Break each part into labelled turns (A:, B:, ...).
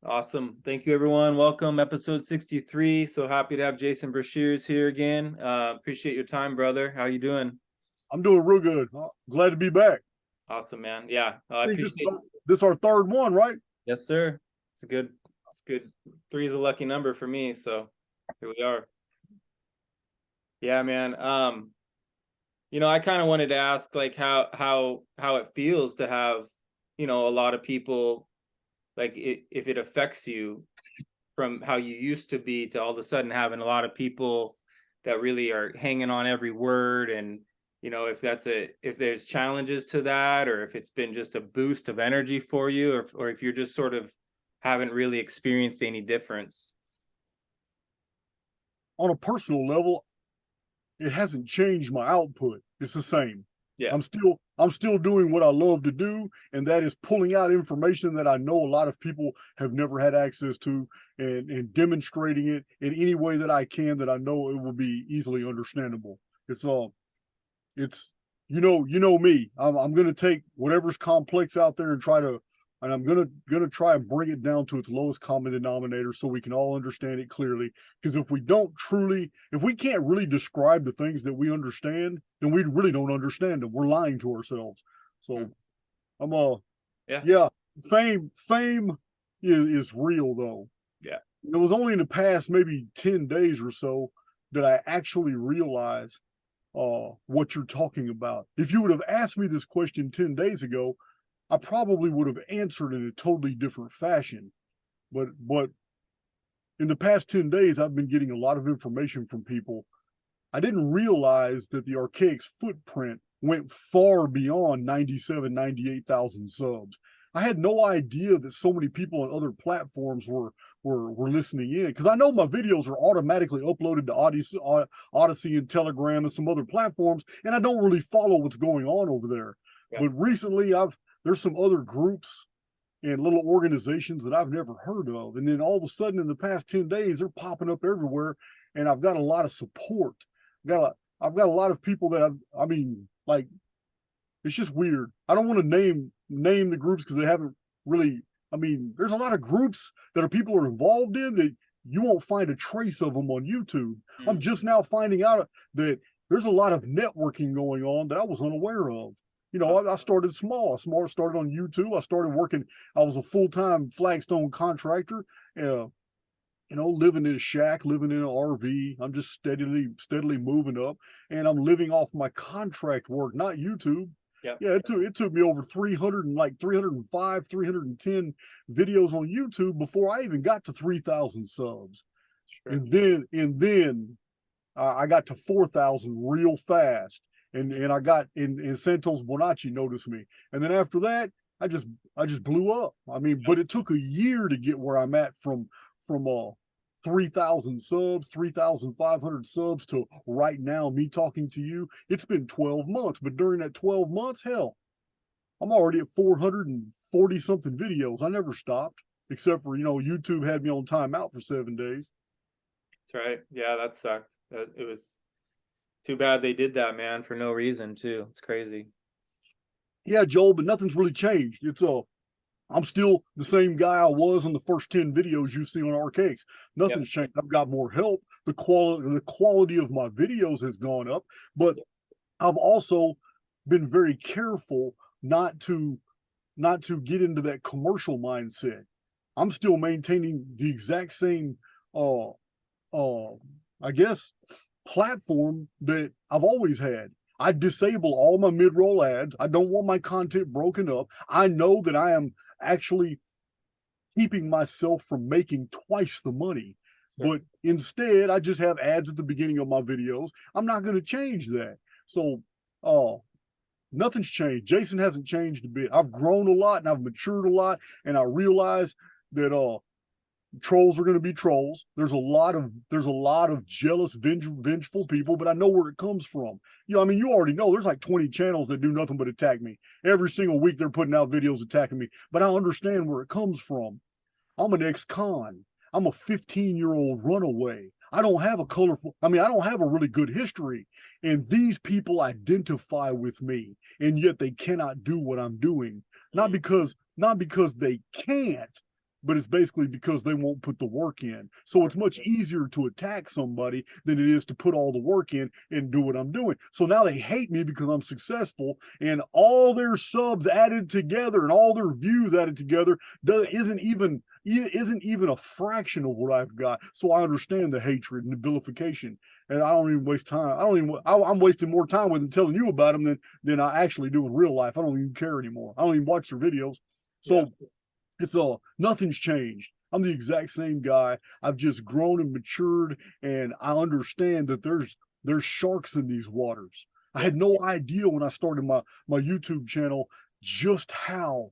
A: Awesome. Thank you, everyone. Welcome, episode 63. So happy to have Jason Breshears here again. Appreciate your time, brother. How you doing?
B: I'm doing real good. Glad to be back.
A: Awesome, man. Yeah, I
B: I think this
A: appreciate.
B: this our third one, right?
A: Yes, sir. It's a good. It's good. Three is a lucky number for me. So here we are. Yeah, man. I kind of wanted to ask, like, how it feels to have, a lot of people, like, if it affects you from how you used to be to all of a sudden having a lot of people that really are hanging on every word. And if there's challenges to that, or if it's been just a boost of energy for you, or if you're just sort of haven't really experienced any difference.
B: On a personal level, it hasn't changed my output. It's the same.
A: Yeah.
B: I'm still doing what I love to do, and that is pulling out information that I know a lot of people have never had access to, and demonstrating it in any way that I can that I know it will be easily understandable. It's you know me. I'm gonna take whatever's complex out there and I'm gonna try and bring it down to its lowest common denominator so we can all understand it clearly. Because if we can't really describe the things that we understand, then we really don't understand them. We're lying to ourselves. So I'm
A: Yeah.
B: yeah, fame is real though.
A: Yeah.
B: It was only in the past maybe 10 days or so that I actually realized what you're talking about. If you would have asked me this question 10 days ago, I probably would have answered in a totally different fashion. But in the past 10 days, I've been getting a lot of information from people. I didn't realize that the Archaix's footprint went far beyond 98,000 subs. I had no idea that so many people on other platforms were listening in, because I know my videos are automatically uploaded to Odyssey and Telegram and some other platforms, and I don't really follow what's going on over there.
A: Yeah.
B: But recently, there's some other groups and little organizations that I've never heard of, and then all of a sudden, in the past 10 days, they're popping up everywhere, and I've got a lot of support. I've got a lot of people that I mean, like, it's just weird. I don't want to name the groups because they haven't really. I mean, there's a lot of groups that people are involved in that you won't find a trace of them on YouTube. I'm just now finding out that there's a lot of networking going on that I was unaware of. I started small. I started on YouTube. I started working. I was a full-time flagstone contractor. Living in a shack, living in an RV. I'm just steadily moving up, and I'm living off my contract work, not YouTube.
A: Yeah.
B: Yeah, it took me over 305, 310 videos on YouTube before I even got to 3,000 subs.
A: Sure.
B: And then I got to 4,000 real fast, and I got in Santos Bonacci noticed me, and then after that, I just blew up. I mean, but it took a year to get where I'm at from 3,000 subs, 3,500 subs to right now, me talking to you. It's been 12 months, but during that 12 months, hell, I'm already at 440 something videos. I never stopped, except for, YouTube had me on timeout for 7 days.
A: That's right. Yeah, that sucked. It was too bad they did that, man, for no reason too. It's crazy.
B: Yeah, Joel, but nothing's really changed. I'm still the same guy I was on the first 10 videos you've seen on Archaix. Nothing's changed. I've got more help. The quality of my videos has gone up, but I've also been very careful not to get into that commercial mindset. I'm still maintaining the exact same I guess platform that I've always had. I disable all my mid-roll ads. I don't want my content broken up. I know that I am actually keeping myself from making twice the money. But instead, I just have ads at the beginning of my videos. I'm not going to change that. So, nothing's changed. Jason hasn't changed a bit. I've grown a lot and I've matured a lot, and I realize that trolls are going to be trolls. There's a lot of jealous, vengeful people, but I know where it comes from. I mean, you already know there's like 20 channels that do nothing but attack me. Every single week they're putting out videos attacking me, but I understand where it comes from. I'm an ex-con. I'm a 15-year-old runaway. I don't have a really good history. And these people identify with me, and yet they cannot do what I'm doing. Not because they can't, but it's basically because they won't put the work in. So it's much easier to attack somebody than it is to put all the work in and do what I'm doing. So now they hate me because I'm successful, and all their subs added together and all their views added together isn't even a fraction of what I've got. So I understand the hatred and the vilification, and I don't even waste time. I'm wasting more time with them telling you about them than I actually do in real life. I don't even care anymore. I don't even watch their videos. So it's nothing's changed. I'm the exact same guy. I've just grown and matured, and I understand that there's sharks in these waters. I had no idea when I started my YouTube channel just how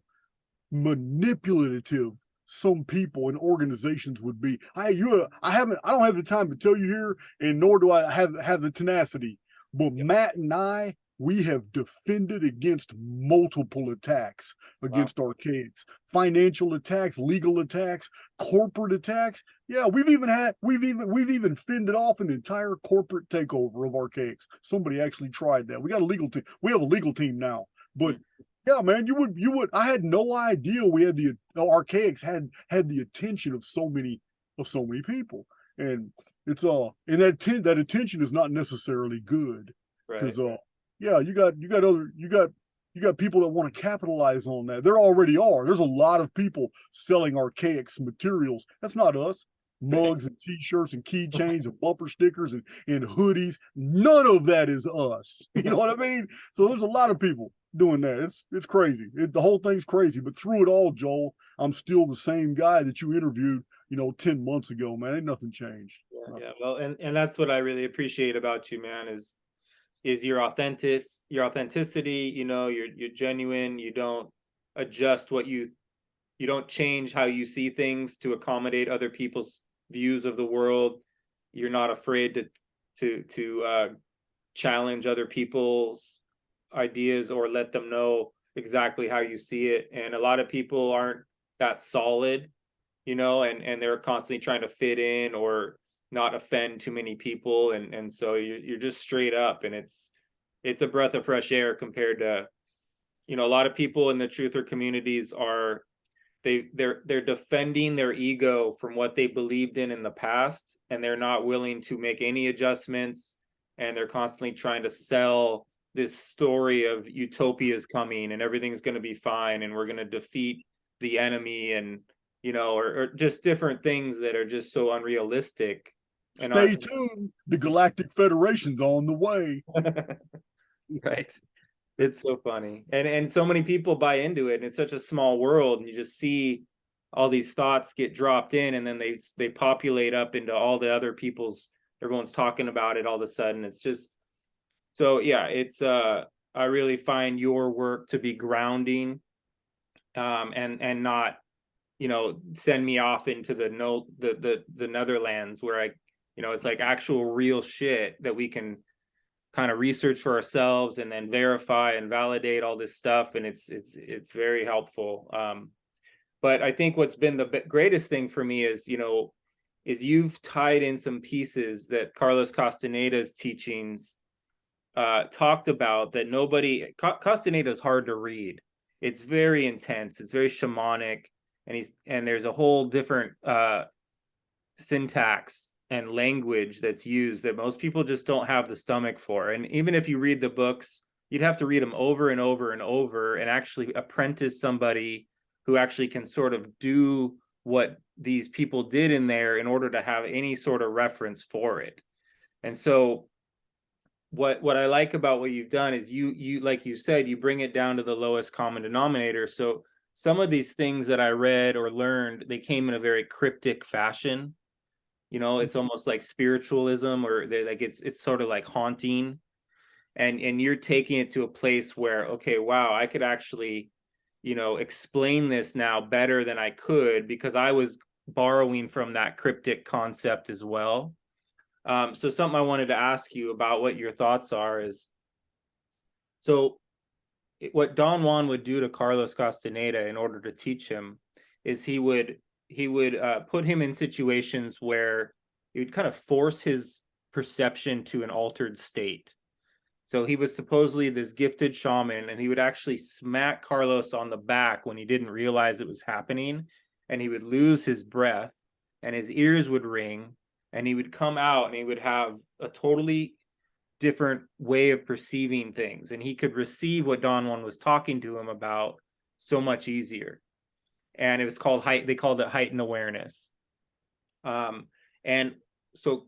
B: manipulative some people and organizations would be. I don't have the time to tell you here, and nor do I have the tenacity. But Matt and I, we have defended against multiple attacks against Archaix, financial attacks, legal attacks, corporate attacks. Yeah, we've even fended off an entire corporate takeover of Archaix. Somebody actually tried that. We got a legal team. We have a legal team now, but yeah, man, you would. I had no idea we had the Archaix had the attention of so many people, and it's and that attention is not necessarily good, because yeah, you got people that want to capitalize on that. There already are. There's a lot of people selling Archaix materials. That's not us. Mugs and T-shirts and keychains and bumper stickers and hoodies. None of that is us. You know what I mean? So there's a lot of people doing that. It's crazy. The whole thing's crazy. But through it all, Joel, I'm still the same guy that you interviewed, 10 months ago, man. Ain't nothing changed.
A: Yeah. Well, and that's what I really appreciate about you, man, is your authenticity. You're genuine. You don't adjust you don't change how you see things to accommodate other people's views of the world. You're not afraid to challenge other people's ideas or let them know exactly how you see it. And a lot of people aren't that solid, and they're constantly trying to fit in or not offend too many people, and so you're just straight up, and it's a breath of fresh air compared to a lot of people in the truther communities are they're defending their ego from what they believed in the past, and they're not willing to make any adjustments, and they're constantly trying to sell this story of utopia's coming and everything's going to be fine and we're going to defeat the enemy, and or just different things that are just so unrealistic. And
B: stay tuned, the Galactic Federation's on the way.
A: Right. It's so funny, and so many people buy into it, and it's such a small world, and you just see all these thoughts get dropped in, and then they populate up into all the other everyone's talking about it all of a sudden. It's just so, yeah, it's I really find your work to be grounding, and not send me off into the Netherlands where it's like actual real shit that we can kind of research for ourselves and then verify and validate all this stuff, and it's very helpful. But I think what's been the greatest thing for me is you've tied in some pieces that Carlos Castaneda's teachings talked about, that Castaneda's hard to read. It's very intense, it's very shamanic, and there's a whole different syntax and language that's used that most people just don't have the stomach for. And even if you read the books, you'd have to read them over and over and over and actually apprentice somebody who actually can sort of do what these people did in there in order to have any sort of reference for it. And so what I like about what you've done is you like you said, you bring it down to the lowest common denominator. So some of these things that I read or learned, they came in a very cryptic fashion. It's almost like spiritualism, or they're like it's sort of like haunting, and you're taking it to a place where, okay, wow, I could actually explain this now better than I could, because I was borrowing from that cryptic concept as well. So something I wanted to ask you about, what your thoughts are, is so what Don Juan would do to Carlos Castaneda in order to teach him is he would put him in situations where he would kind of force his perception to an altered state. So he was supposedly this gifted shaman, and he would actually smack Carlos on the back when he didn't realize it was happening. and he would lose his breath, and his ears would ring, and he would come out, and he would have a totally different way of perceiving things, and he could receive what Don Juan was talking to him about so much easier. And it was called they called it heightened awareness. And so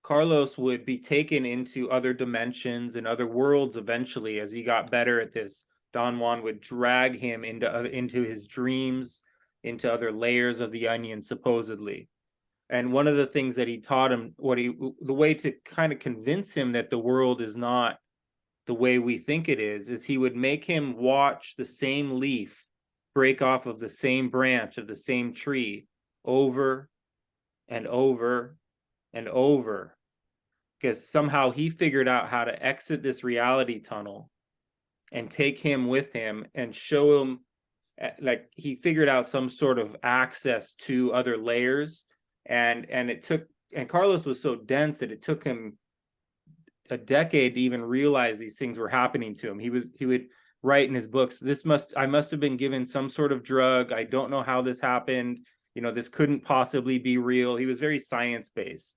A: Carlos would be taken into other dimensions and other worlds eventually as he got better at this. Don Juan would drag him into his dreams, into other layers of the onion, supposedly. And one of the things that he taught him, the way to kind of convince him that the world is not the way we think it is he would make him watch the same leaf break off of the same branch of the same tree over and over and over, because somehow he figured out how to exit this reality tunnel and take him with him and show him, like, he figured out some sort of access to other layers. And Carlos was so dense that it took him a decade to even realize these things were happening to him. He would write in his books, I must have been given some sort of drug. I don't know how this happened. This couldn't possibly be real. He was very science-based.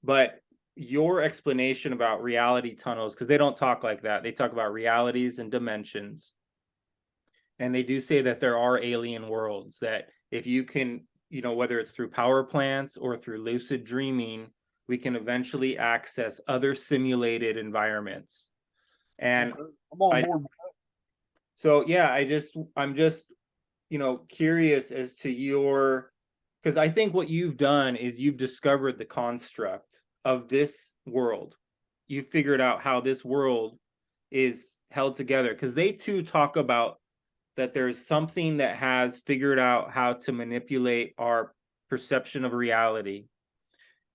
A: But your explanation about reality tunnels, because they don't talk like that. They talk about realities and dimensions. And they do say that there are alien worlds, that if you can, whether it's through power plants or through lucid dreaming, we can eventually access other simulated environments. And
B: I'm on board.
A: So yeah, I'm just, curious as to because I think what you've done is you've discovered the construct of this world. You figured out how this world is held together, because they too talk about that there's something that has figured out how to manipulate our perception of reality.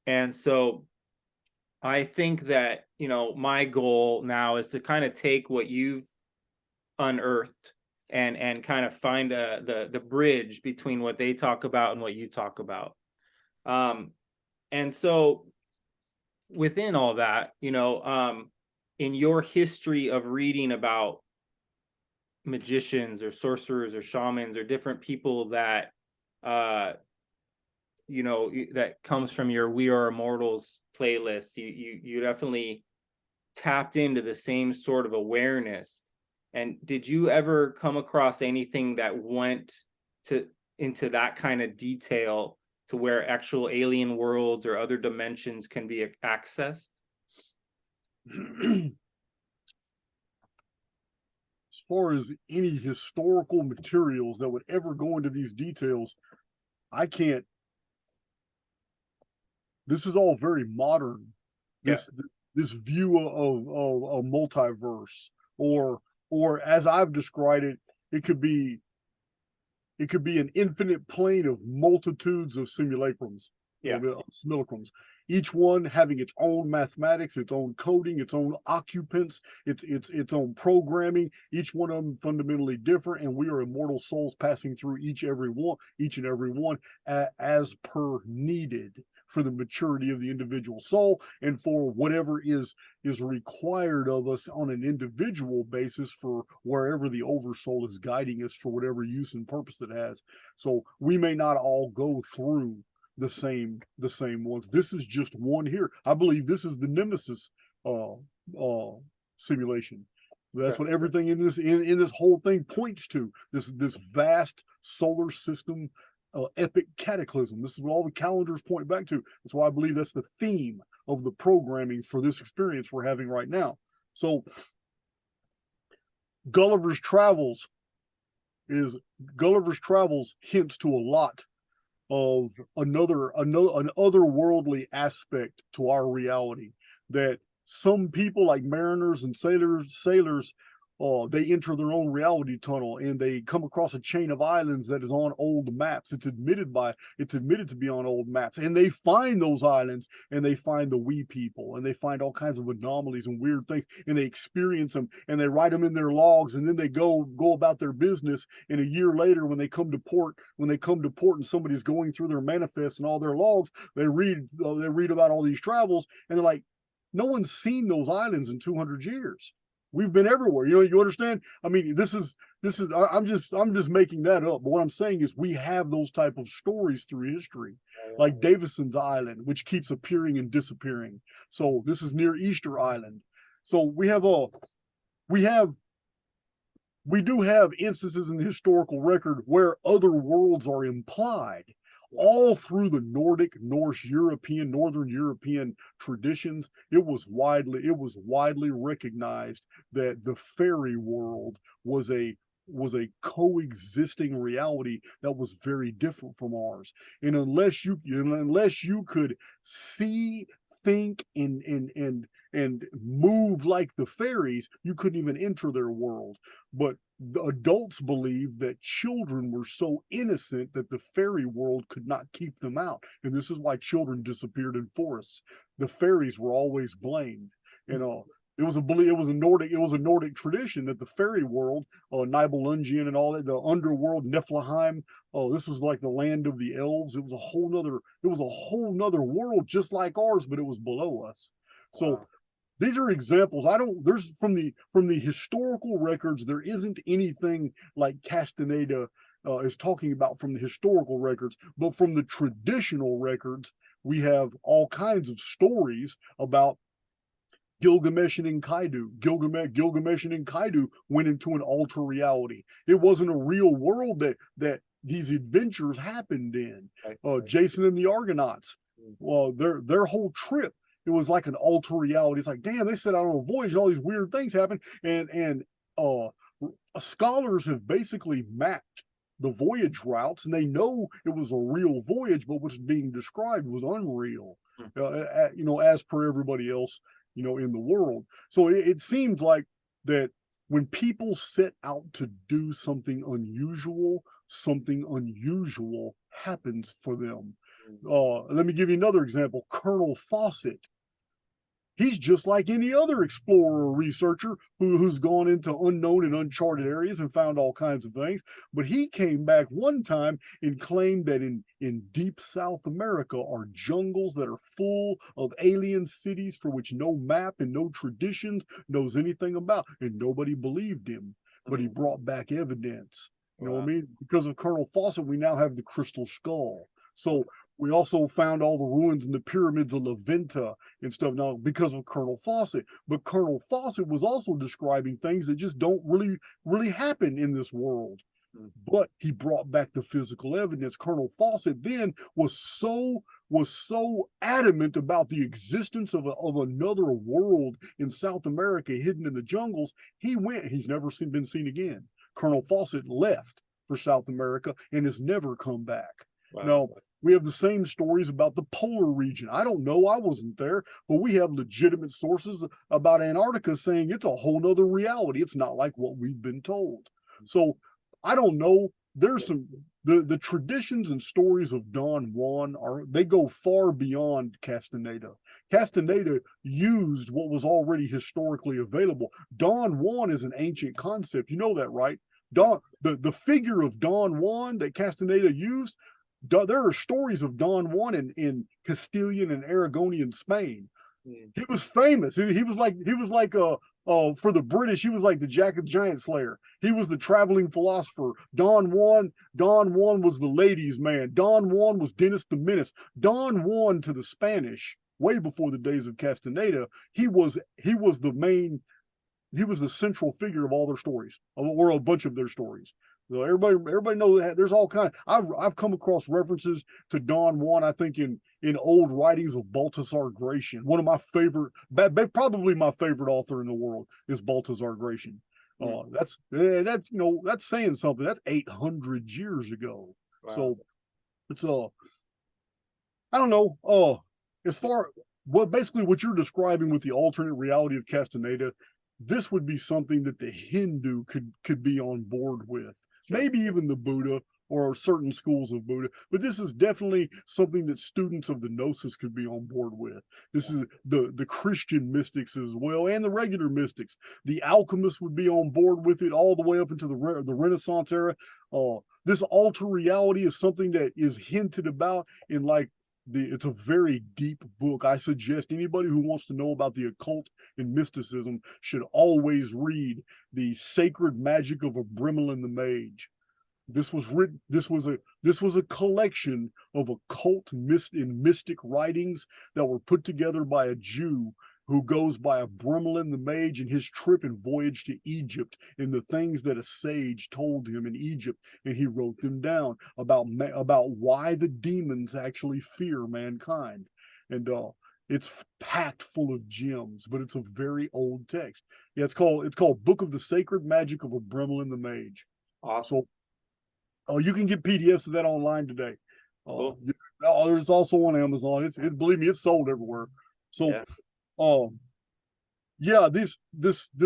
A: And so I think that, my goal now is to kind of take what you've unearthed and kind of find the bridge between what they talk about and what you talk about. And so within all that, in your history of reading about magicians or sorcerers or shamans or different people that that comes from your We Are Immortals playlist, you definitely tapped into the same sort of awareness. And did you ever come across anything that went into that kind of detail to where actual alien worlds or other dimensions can be accessed?
B: As far as any historical materials that would ever go into these details, I can't. This is all very modern. This view of a multiverse, or as I've described it, it could be an infinite plane of multitudes of simulacrums. Simulacrums, each one having its own mathematics, its own coding, its own occupants, its own programming, each one of them fundamentally different, and we are immortal souls passing through each and every one as per needed for the maturity of the individual soul and for whatever is required of us on an individual basis for wherever the oversoul is guiding us for whatever use and purpose it has. So we may not all go through the same ones. This is just one here. I believe this is the Nemesis simulation. That's what everything in this whole thing points to. This vast solar system epic cataclysm. This is what all the calendars point back to. That's why I believe that's the theme of the programming for this experience we're having right now. So Gulliver's Travels hints to a lot of an otherworldly aspect to our reality, that some people like mariners and sailors they enter their own reality tunnel and they come across a chain of islands that is on old maps. It's admitted to be on old maps, and they find those islands and they find the wee people and they find all kinds of anomalies and weird things, and they experience them and they write them in their logs, and then they go about their business. And a year later, when they come to port and somebody's going through their manifests and all their logs, they read about all these travels, and they're like, no one's seen those islands in 200 years. We've been everywhere. You understand? I mean, I'm just making that up. But what I'm saying is we have those type of stories through history, like Davison's Island, which keeps appearing and disappearing. So this is near Easter Island. So we do have instances in the historical record where other worlds are implied. All through the Nordic, Norse, European, Northern European traditions, it was widely recognized that the fairy world was a coexisting reality that was very different from ours. And unless you could see, think, and move like the fairies, you couldn't even enter their world. But the adults believed that children were so innocent that the fairy world could not keep them out. And this is why children disappeared in forests. The fairies were always blamed. It was a Nordic tradition that the fairy world, Nibelungian and all that, the underworld, Niflheim, this was like the land of the elves. It was a whole nother world just like ours, but it was below us. So these are examples. There's from the historical records, there isn't anything like Castaneda is talking about from the historical records, but from the traditional records, we have all kinds of stories about Gilgamesh and Enkidu. Gilgamesh and Enkidu went into an alter reality. It wasn't a real world that these adventures happened in. Jason and the Argonauts, well, their whole trip, it was like an alter reality. It's like, damn, they set out on a voyage and all these weird things happen. And scholars have basically mapped the voyage routes, and they know it was a real voyage, but what's being described was unreal, as per everybody else, in the world. So it seems like that when people set out to do something unusual happens for them. Let me give you another example. Colonel Fawcett. He's just like any other explorer or researcher who's gone into unknown and uncharted areas and found all kinds of things. But he came back one time and claimed that in deep South America are jungles that are full of alien cities for which no map and no traditions knows anything about. And nobody believed him, but he brought back evidence. You know what I mean? Because of Colonel Fawcett, we now have the crystal skull. So we also found all the ruins in the pyramids of La Venta and stuff now because of Colonel Fawcett. But Colonel Fawcett was also describing things that just don't really happen in this world. But he brought back the physical evidence. Colonel Fawcett then was so adamant about the existence of another world in South America hidden in the jungles. He's never been seen again. Colonel Fawcett left for South America and has never come back. Now, we have the same stories about the polar region. I don't know, I wasn't there, but we have legitimate sources about Antarctica saying it's a whole nother reality. It's not like what we've been told. So I don't know. There's the traditions and stories of Don Juan they go far beyond Castaneda. Castaneda used what was already historically available. Don Juan is an ancient concept. You know that, right? The figure of Don Juan that Castaneda used, there are stories of Don Juan in Castilian and Aragonian Spain. He was famous. He was like for the British, he was like the Jack the Giant Slayer. He was the traveling philosopher. Don Juan was the ladies' man. Don Juan was Dennis the Menace. Don Juan to the Spanish, way before the days of Castaneda, he was the central figure of all their stories, or a bunch of their stories. So everybody knows that there's all kinds. I've come across references to Don Juan, I think in old writings of Baltasar Gracian. One of my favorite, probably my favorite author in the world is Baltasar Gracian. That's saying something. That's 800 years ago. Wow. So it's I don't know. As far basically what you're describing with the alternate reality of Castaneda, this would be something that the Hindu could be on board with. Maybe even the Buddha or certain schools of Buddha, but this is definitely something that students of the Gnosis could be on board with. This is the Christian mystics as well, and the regular mystics. The alchemists would be on board with it all the way up into the Renaissance era. This alter reality is something that is hinted about in like it's a very deep book. I suggest anybody who wants to know about the occult and mysticism should always read The Sacred Magic of Abramelin the Mage. This was written. This was a collection of occult and mystic writings that were put together by a Jew who goes by Abramelin the Mage, and his trip and voyage to Egypt, and the things that a sage told him in Egypt, and he wrote them down about why the demons actually fear mankind, and it's packed full of gems. But it's a very old text. Yeah, it's called Book of the Sacred Magic of Abramelin the Mage.
A: Awesome.
B: So, you can get PDFs of that online today.
A: Cool.
B: There's also on Amazon. Believe me, it's sold everywhere. So.
A: Yeah.
B: Yeah, this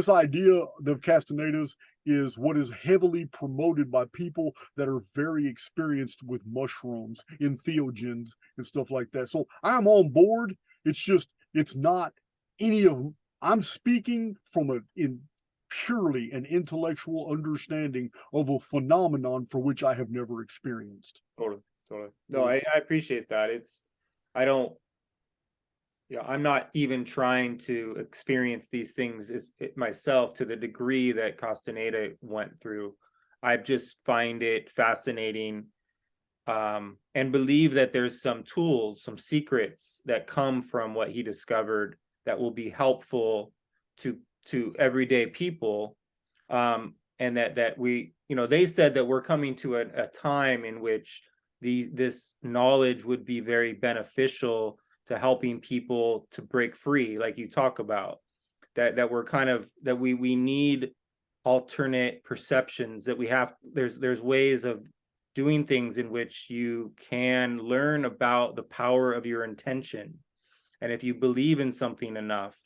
B: idea of Castaneda's is what is heavily promoted by people that are very experienced with mushrooms, entheogens, and stuff like that. So I'm on board. It's just it's not any of. I'm speaking from purely an intellectual understanding of a phenomenon for which I have never experienced.
A: Totally. No, I appreciate that. I don't. Yeah, I'm not even trying to experience these things myself to the degree that Castaneda went through. I just find it fascinating, and believe that there's some tools, some secrets that come from what he discovered that will be helpful to everyday people, and that we, they said that we're coming to a time in which this knowledge would be very beneficial to helping people to break free, like you talk about, that we're kind of, that we need alternate perceptions, that we have, there's ways of doing things in which you can learn about the power of your intention. And if you believe in something enough,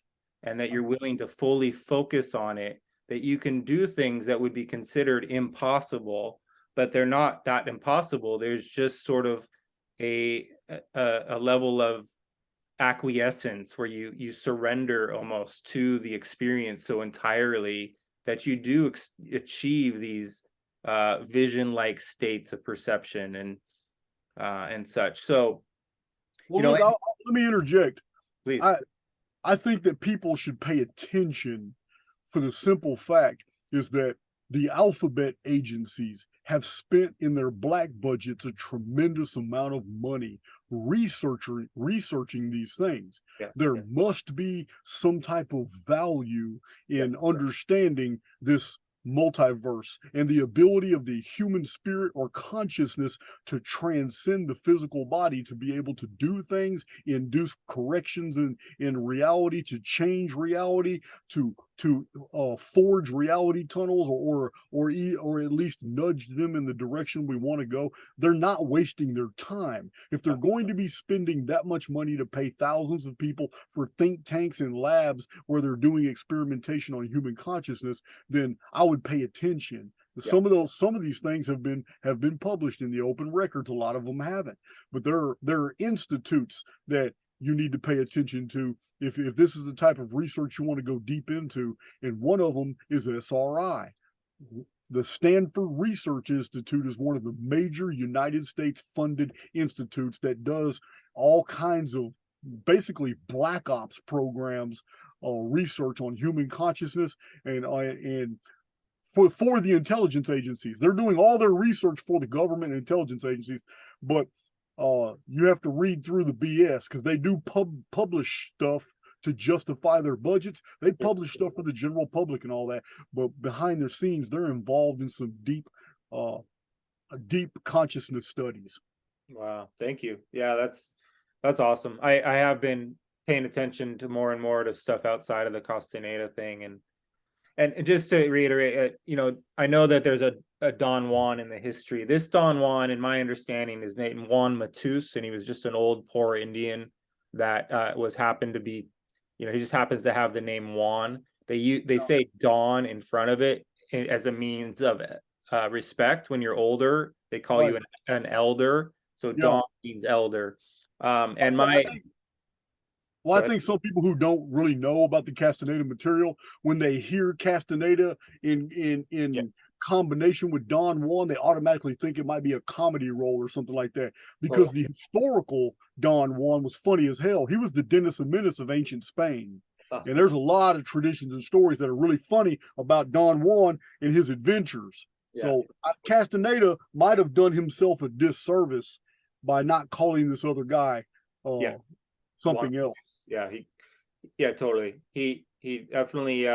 A: and that you're willing to fully focus on it, that you can do things that would be considered impossible, but they're not that impossible. There's just sort of a level of acquiescence where you surrender almost to the experience so entirely that you do achieve these vision-like states of perception and such. So,
B: look, let me interject.
A: Please.
B: I think that people should pay attention for the simple fact is that the alphabet agencies have spent in their black budgets a tremendous amount of money researching these things. There must be some type of value in understanding this multiverse and the ability of the human spirit or consciousness to transcend the physical body, to be able to do things, induce corrections in reality, to change reality, to forge reality tunnels, or at least nudge them in the direction we want to go. They're not wasting their time. If they're going to be spending that much money to pay thousands of people for think tanks and labs where they're doing experimentation on human consciousness, then I would pay attention. Some of these things have been published in the open records. A lot of them haven't, but there are institutes that you need to pay attention to if this is the type of research you want to go deep into. And one of them is SRI. The Stanford Research Institute is one of the major United States funded institutes that does all kinds of basically black ops programs, research on human consciousness, and for the intelligence agencies. They're doing all their research for the government and intelligence agencies, but you have to read through the BS because they do publish stuff to justify their budgets. They publish stuff for the general public and all that, but behind their scenes, they're involved in some deep consciousness studies.
A: Wow, thank you. Yeah, that's awesome. I have been paying attention to more and more to stuff outside of the Castaneda thing, and just to reiterate, I know that there's a Don Juan in the history. This Don Juan, in my understanding, is named Juan Matus, and he was just an old poor Indian that happened to be, he just happens to have the name Juan. They say Don in front of it as a means of respect. When you're older, they call you an elder. So Don means elder.
B: I think some people who don't really know about the Castaneda material, when they hear Castaneda in combination with Don Juan, they automatically think it might be a comedy role or something like that. Because
A: Oh,
B: the historical Don Juan was funny as hell. He was the Dennis the Menace of ancient Spain.
A: that's
B: And
A: awesome.
B: there's a lot of traditions and stories that are really funny about Don Juan and his adventures.
A: Yeah.
B: So Castaneda might have done himself a disservice by not calling this other guy
A: Yeah.
B: something else.
A: Yeah. Yeah, totally. He definitely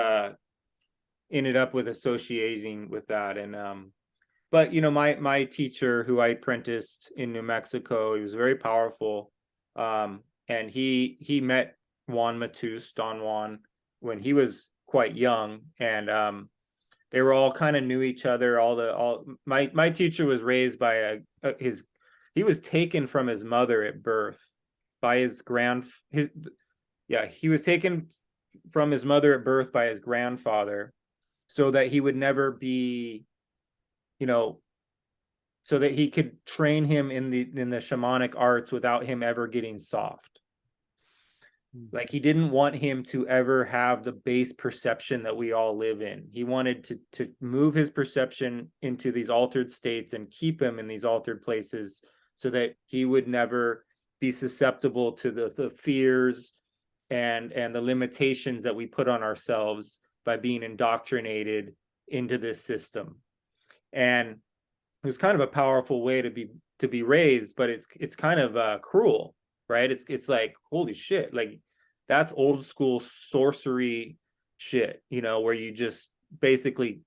A: ended up with associating with that. And but you know, my teacher who I apprenticed in New Mexico, he was very powerful. And he met Juan Matus, Don Juan, when he was quite young. And they were all kind of knew each other. My teacher was raised by he was taken from his mother at birth by he was taken from his mother at birth by his grandfather so that he would never be, you know, so that he could train him in the shamanic arts without him ever getting soft. Like he didn't want him to ever have the base perception that we all live in. He wanted to move his perception into these altered states and keep him in these altered places so that he would never be susceptible to the fears and the limitations that we put on ourselves by being indoctrinated into this system. And it was kind of a powerful way to be raised, but it's kind of cruel, right? It's like, holy shit, like that's old school sorcery shit, you know, where you just basically,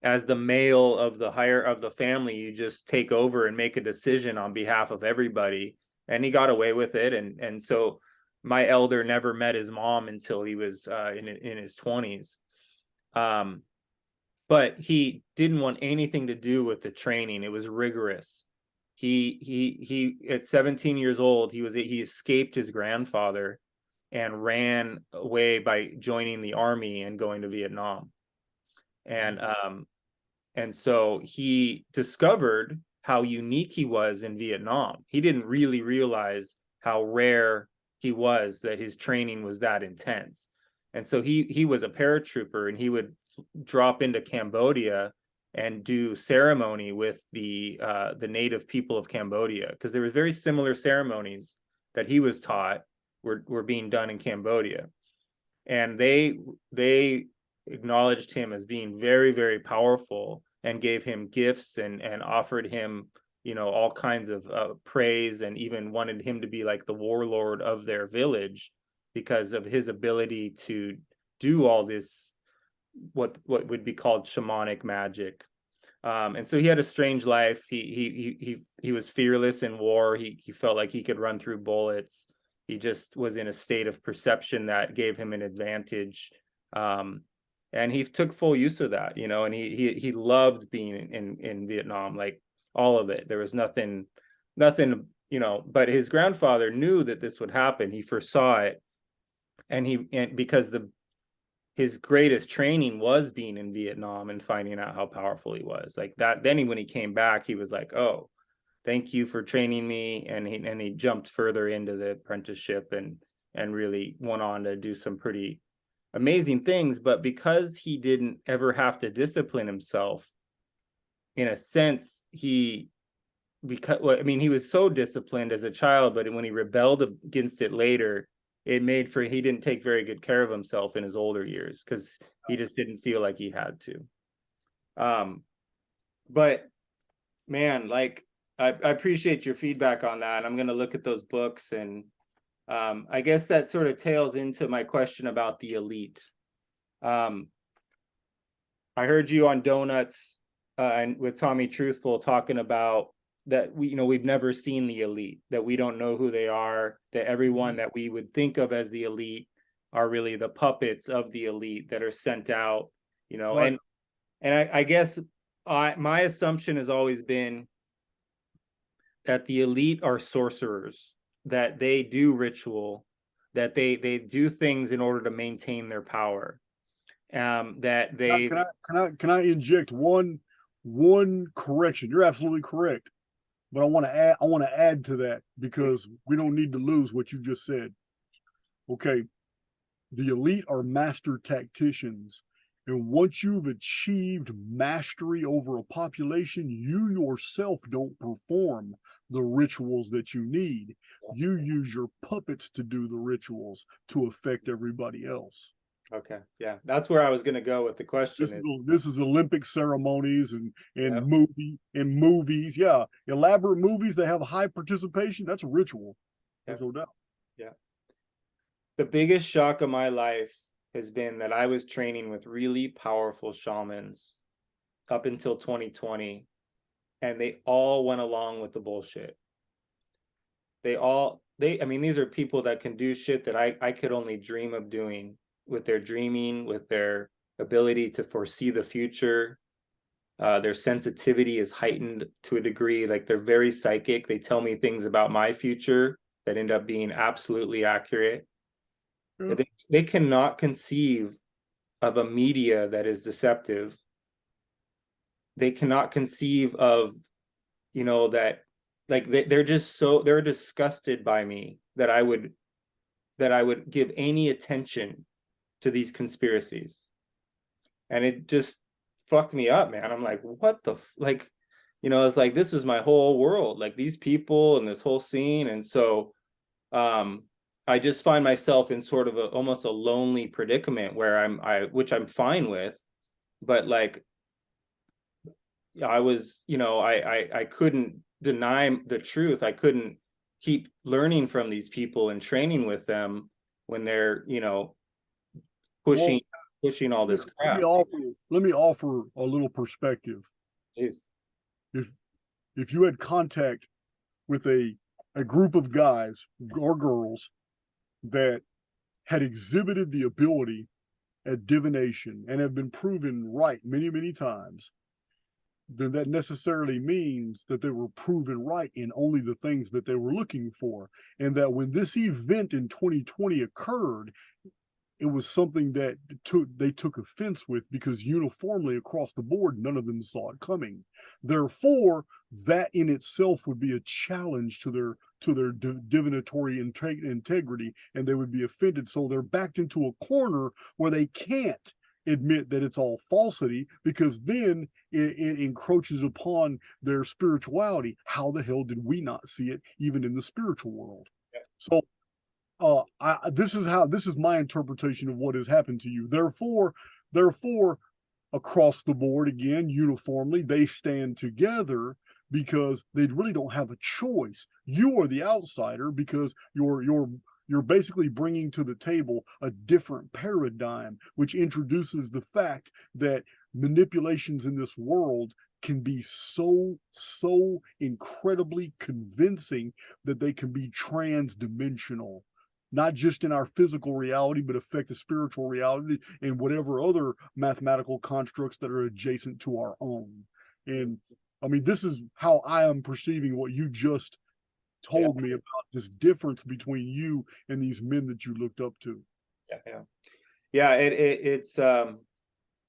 A: as the male of the family, you just take over and make a decision on behalf of everybody. And he got away with it. And so my elder never met his mom until he was in his 20s. But he didn't want anything to do with the training. It was rigorous. He at 17 years old, he escaped his grandfather and ran away by joining the army and going to Vietnam. And so he discovered how unique he was in Vietnam. He didn't really realize how rare he was, that his training was that intense. And so he was a paratrooper, and he would drop into Cambodia and do ceremony with the native people of Cambodia, because there was very similar ceremonies that he was taught were being done in Cambodia. And they acknowledged him as being very, very powerful and gave him gifts and offered him, you know, all kinds of praise, and even wanted him to be like the warlord of their village because of his ability to do all this, what would be called shamanic magic. And so he had a strange life. He was fearless in war. He felt like he could run through bullets. He just was in a state of perception that gave him an advantage. And he took full use of that, you know, and he loved being in Vietnam, like all of it. There was nothing, you know, but his grandfather knew that this would happen. He foresaw it. And because his greatest training was being in Vietnam and finding out how powerful he was, like that. Then when he came back, he was like, oh, thank you for training me. And he jumped further into the apprenticeship and really went on to do some pretty amazing things. But because he didn't ever have to discipline himself, in a sense, he was so disciplined as a child, but when he rebelled against it later, it made for he didn't take very good care of himself in his older years because he just didn't feel like he had to. But man, like I appreciate your feedback on that. I'm going to look at those books, and I guess that sort of tails into my question about the elite. I heard you on Donuts and with Tommy Truthful talking about that we've never seen the elite, that we don't know who they are, that everyone that we would think of as the elite are really the puppets of the elite that are sent out, you know. Right. And I guess my assumption has always been that the elite are sorcerers, that they do ritual, that they do things in order to maintain their power. That they
B: can I inject one correction? You're absolutely correct. But I want to add to that, because we don't need to lose what you just said. Okay. The elite are master tacticians, And once you've achieved mastery over a population, you yourself don't perform the rituals that you need. You use your puppets to do the rituals to affect everybody else.
A: Okay. Yeah. That's where I was going to go with the question.
B: This is Olympic ceremonies and
A: Yep.
B: movies. Yeah. Elaborate movies that have high participation. That's a ritual. There's no doubt.
A: Yeah. The biggest shock of my life has been that I was training with really powerful shamans up until 2020, and they all went along with the bullshit. I mean, these are people that can do shit that I could only dream of doing, with their dreaming, with their ability to foresee the future. Their sensitivity is heightened to a degree. Like, they're very psychic. They tell me things about my future that end up being absolutely accurate.
B: Yeah.
A: They cannot conceive of a media that is deceptive. They cannot conceive of, that, like, they're just they're disgusted by me that I would give any attention to these conspiracies. And it just fucked me up, man. I'm like, what the like, it's like, this is my whole world, like these people and this whole scene. And so I just find myself in sort of almost a lonely predicament where which I'm fine with, but like, I was, I couldn't deny the truth. I couldn't keep learning from these people and training with them when they're, pushing all this crap.
B: Let me offer a little perspective.
A: Jeez.
B: If you had contact with a group of guys or girls that had exhibited the ability at divination and have been proven right many, many times, then that necessarily means that they were proven right in only the things that they were looking for. And that when this event in 2020 occurred, it was something that they took offense with, because uniformly across the board, none of them saw it coming. Therefore, that in itself would be a challenge to their divinatory integrity, and they would be offended. So they're backed into a corner where they can't admit that it's all falsity, because then it encroaches upon their spirituality. How the hell did we not see it even in the spiritual world?
A: Yeah.
B: So this is my interpretation of what has happened to you. Therefore, across the board, again, uniformly, they stand together because they really don't have a choice. You are the outsider because you're basically bringing to the table a different paradigm, which introduces the fact that manipulations in this world can be so incredibly convincing that they can be transdimensional, not just in our physical reality, but affect the spiritual reality and whatever other mathematical constructs that are adjacent to our own. And I mean, this is how I am perceiving what you just told me about this difference between you and these men that you looked up to.
A: It's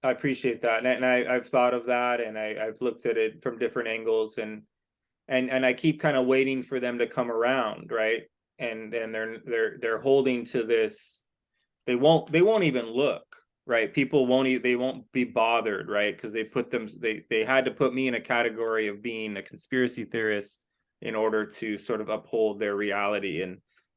A: I appreciate that, and I've thought of that, and I've looked at it from different angles, and I keep kind of waiting for them to come around, right? And they're holding to this. They won't even look, right? People they won't be bothered, right? Because they had to put me in a category of being a conspiracy theorist in order to sort of uphold their reality.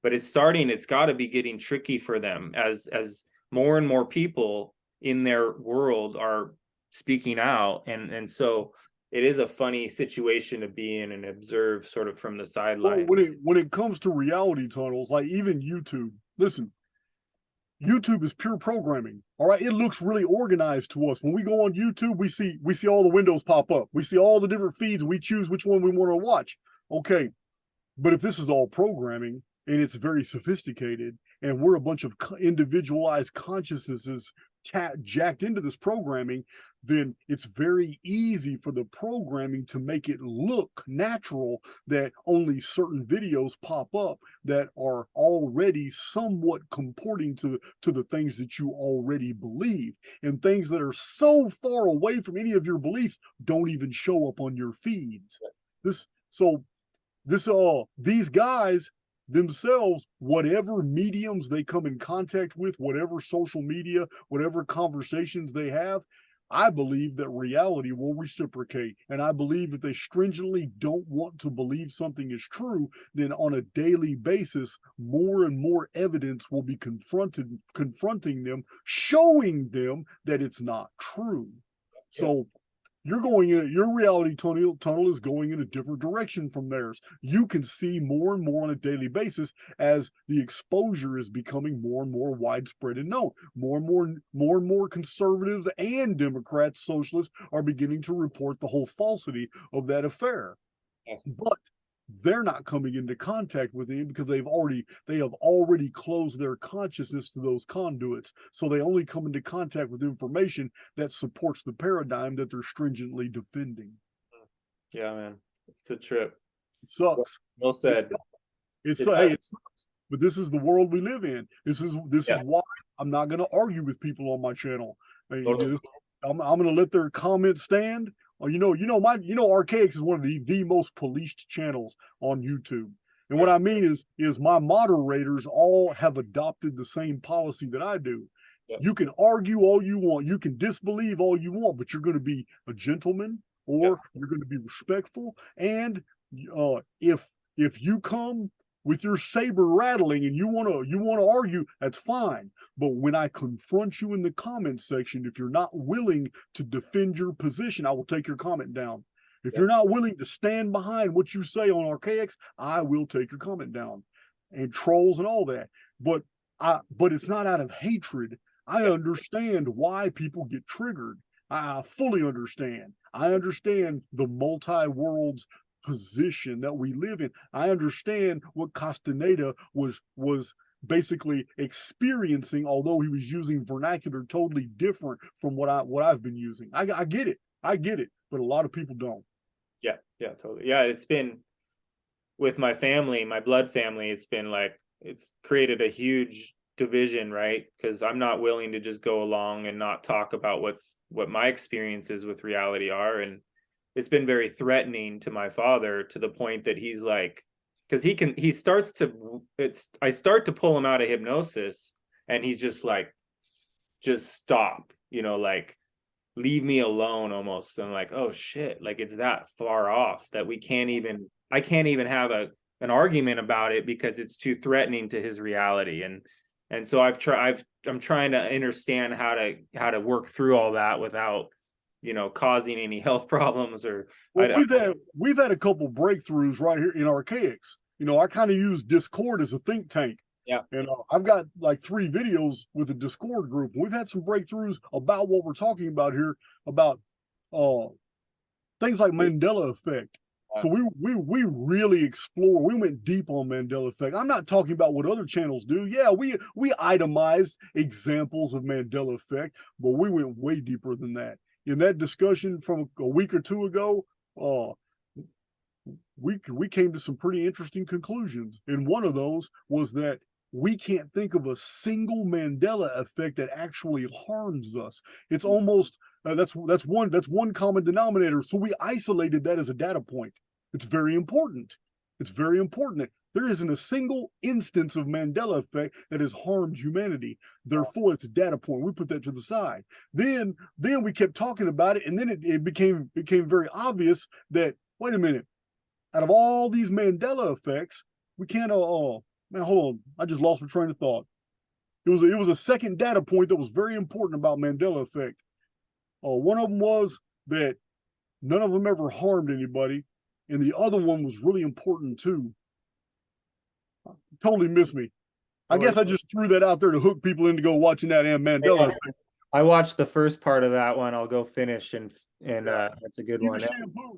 A: But it's got to be getting tricky for them as more and more people in their world are speaking out, and so it is a funny situation to be in and observe sort of from the sideline.
B: Well, when it comes to reality tunnels, like even YouTube, listen, YouTube is pure programming. All right, it looks really organized to us. When we go on YouTube, we see all the windows pop up. We see all the different feeds. We choose which one we want to watch. Okay, but if this is all programming and it's very sophisticated, and we're a bunch of individualized consciousnesses jacked into this programming, then it's very easy for the programming to make it look natural that only certain videos pop up that are already somewhat comporting to the things that you already believe, and things that are so far away from any of your beliefs don't even show up on your feeds. These guys, themselves, whatever mediums they come in contact with, whatever social media, whatever conversations they have, I believe that reality will reciprocate. And I believe if they stringently don't want to believe something is true, then on a daily basis, more and more evidence will be confronting them, showing them that it's not true. So you're going in, your reality tunnel is going in a different direction from theirs. You can see more and more on a daily basis as the exposure is becoming more and more widespread and known. More and more conservatives and Democrats, socialists are beginning to report the whole falsity of that affair.
A: Yes.
B: But they're not coming into contact with him because they have already closed their consciousness to those conduits. So they only come into contact with information that supports the paradigm that they're stringently defending.
A: Yeah, man, it's a trip.
B: It sucks.
A: Well said.
B: It sucks. But this is the world we live in. This is why I'm not going to argue with people on my channel.
A: Totally.
B: I'm going to let their comments stand. Archaix is one of the most policed channels on YouTube. And what I mean is my moderators all have adopted the same policy that I do. Yep. You can argue all you want. You can disbelieve all you want, but you're going to be a gentleman, or you're going to be respectful. And if you come with your saber rattling and you want to argue, that's fine. But when I confront you in the comments section, if you're not willing to defend your position, I will take your comment down. If you're not willing to stand behind what you say on Archaix, I will take your comment down. And trolls and all that. But it's not out of hatred. I understand why people get triggered. I fully understand. I understand the multi-worlds position that we live in. I understand what Castaneda was basically experiencing, although he was using vernacular totally different from what I've been using. I get it, but a lot of people don't.
A: Yeah, totally. Yeah, it's been with my family, my blood family. It's been like it's created a huge division, right? Because I'm not willing to just go along and not talk about what my experiences with reality are, and it's been very threatening to my father, to the point that he's like, because I start to pull him out of hypnosis, and he's just like, just stop, like leave me alone almost. And I'm like, oh shit, like it's that far off that I can't even have an argument about it because it's too threatening to his reality. And so I'm trying to understand how to work through all that without causing any health problems. Or
B: we've had a couple breakthroughs right here in Archaix. I kind of use Discord as a think tank.
A: Yeah.
B: And I've got like 3 videos with the Discord group. We've had some breakthroughs about what we're talking about here, about things like Mandela Effect. So we really explore. We went deep on Mandela Effect. I'm not talking about what other channels do. Yeah, we itemized examples of Mandela Effect, but we went way deeper than that. In that discussion from a week or 2 ago, we came to some pretty interesting conclusions. And one of those was that we can't think of a single Mandela effect that actually harms us. It's almost that's one common denominator. So we isolated that as a data point. It's very important. It's very important. There isn't a single instance of Mandela effect that has harmed humanity. Therefore, it's a data point. We put that to the side. Then we kept talking about it, and then it became very obvious that, wait a minute, out of all these Mandela effects, we can't man, hold on. I just lost my train of thought. It was a second data point that was very important about Mandela effect. One of them was that none of them ever harmed anybody, and the other one was really important too. Totally missed me. I guess I just threw that out there to hook people into go watching that Mandela effect.
A: I watched the first part of that one. I'll go finish and that's a good one.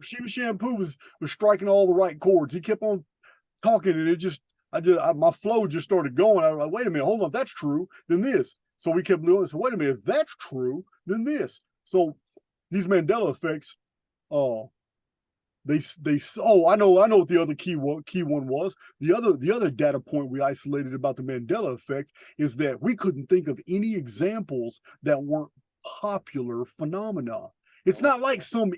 B: Shiva Shampoo was striking all the right chords. He kept on talking, and my flow just started going. I was like, wait a minute, hold on, if that's true, then this. So we kept doing it. So wait a minute, if that's true, then this. So these Mandela effects, I know what the other key one was. The other data point we isolated about the Mandela effect is that we couldn't think of any examples that weren't popular phenomena. It's not like some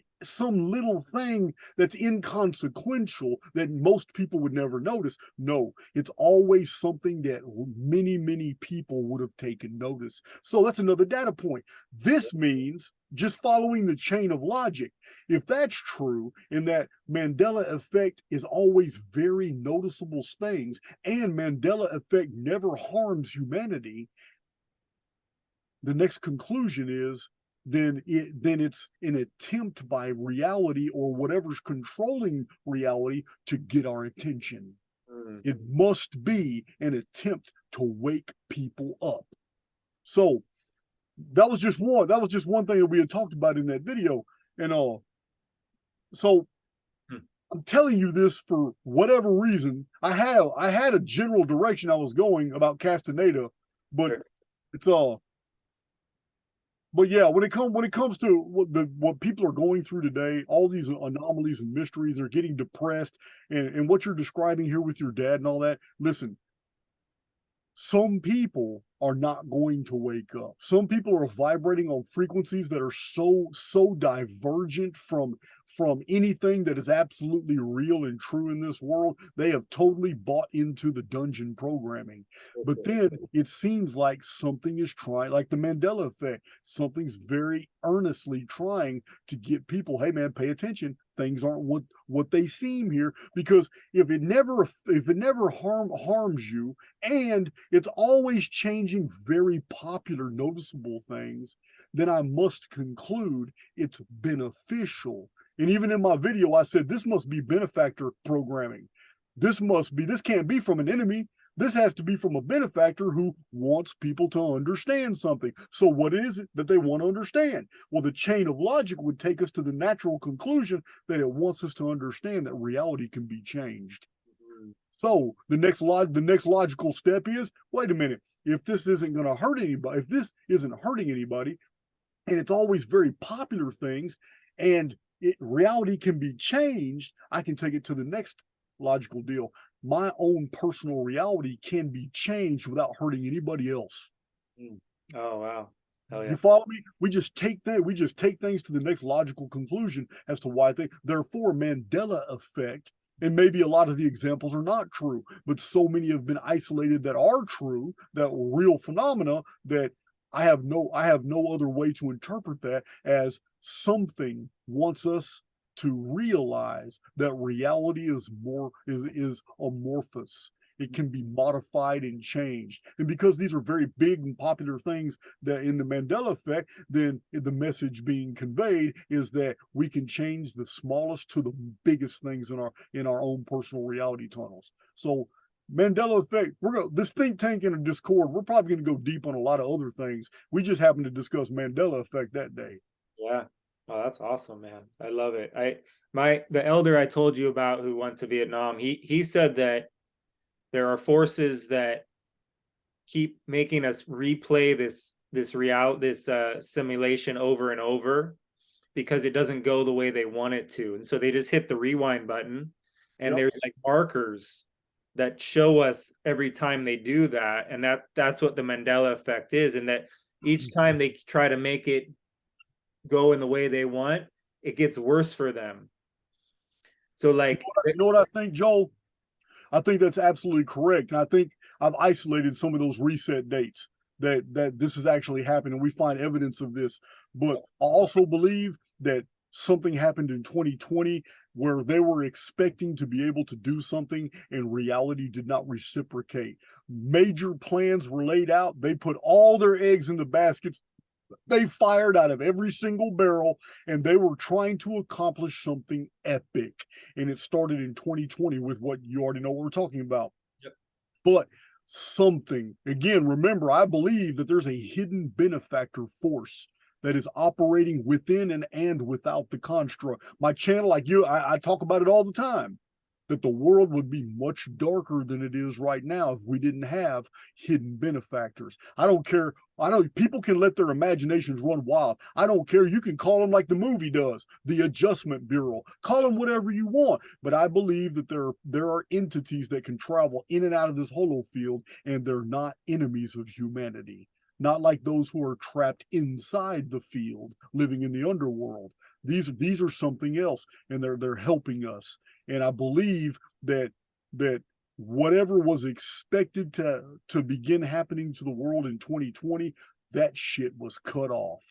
B: little thing that's inconsequential that most people would never notice. No, it's always something that many people would have taken notice. So that's another data point. This means, just following the chain of logic, if that's true, and that Mandela effect is always very noticeable things, and Mandela effect never harms humanity, the next conclusion is then it's an attempt by reality or whatever's controlling reality to get our attention. It must be an attempt to wake people up. So that was just one thing that we had talked about in that video. And so I'm telling you this for whatever reason. I had a general direction I was going about Castaneda, but it's but yeah, when it comes to what people are going through today, all these anomalies and mysteries, they're getting depressed, and what you're describing here with your dad and all that. Listen, some people are not going to wake up. Some people are vibrating on frequencies that are so divergent from anything that is absolutely real and true in this world. They have totally bought into the dungeon programming. But then it seems like something is trying, like the Mandela effect, something's very earnestly trying to get people, hey man, pay attention. Things aren't what they seem here, because if it never harms you, and it's always changing very popular noticeable things, then I must conclude it's beneficial. And even in my video, I said this must be benefactor programming. This can't be from an enemy. This has to be from a benefactor who wants people to understand something. So what is it that they want to understand? Well, the chain of logic would take us to the natural conclusion that it wants us to understand that reality can be changed. So the next logical step is, wait a minute, if this isn't going to hurt anybody, if this isn't hurting anybody, and it's always very popular things, and reality can be changed, I can take it to the next logical deal. My own personal reality can be changed without hurting anybody else.
A: Oh wow. Hell yeah.
B: You follow me? We just take things to the next logical conclusion as to why therefore Mandela effect, and maybe a lot of the examples are not true, but so many have been isolated that are true, that real phenomena, that I have no other way to interpret that as something wants us to realize that reality is amorphous. It can be modified and changed. And because these are very big and popular things that in the Mandela effect, then the message being conveyed is that we can change the smallest to the biggest things in our own personal reality tunnels. So Mandela effect, this think tank in a Discord, we're probably going to go deep on a lot of other things. We just happened to discuss Mandela effect that day.
A: Yeah. Oh, that's awesome, man. I love it. The elder I told you about who went to Vietnam, he said that there are forces that keep making us replay this simulation over and over because it doesn't go the way they want it to. And so they just hit the rewind button, and there's like markers that show us every time they do that. And that's what the Mandela effect is. And that each time they try to make it go in the way they want, it gets worse for them. So like,
B: you know what I think, Joel? I think that's absolutely correct. And I think I've isolated some of those reset dates that this is actually happening. We find evidence of this. But I also believe that something happened in 2020 where they were expecting to be able to do something and reality did not reciprocate. Major plans were laid out. They put all their eggs in the baskets. They fired out of every single barrel, and they were trying to accomplish something epic. And it started in 2020 with what you already know what we're talking about.
A: Yep.
B: But something, again, remember, I believe that there's a hidden benefactor force that is operating within and without the construct. My channel, like you, I talk about it all the time, that the world would be much darker than it is right now if we didn't have hidden benefactors. I don't care. I know people can let their imaginations run wild. I don't care. You can call them like the movie does, the Adjustment Bureau. Call them whatever you want. But I believe that there are entities that can travel in and out of this holo field, and they're not enemies of humanity. not like those who are trapped inside the field, living in the underworld. These are something else, and they're helping us. And I believe that whatever was expected to begin happening to the world in 2020, that shit was cut off.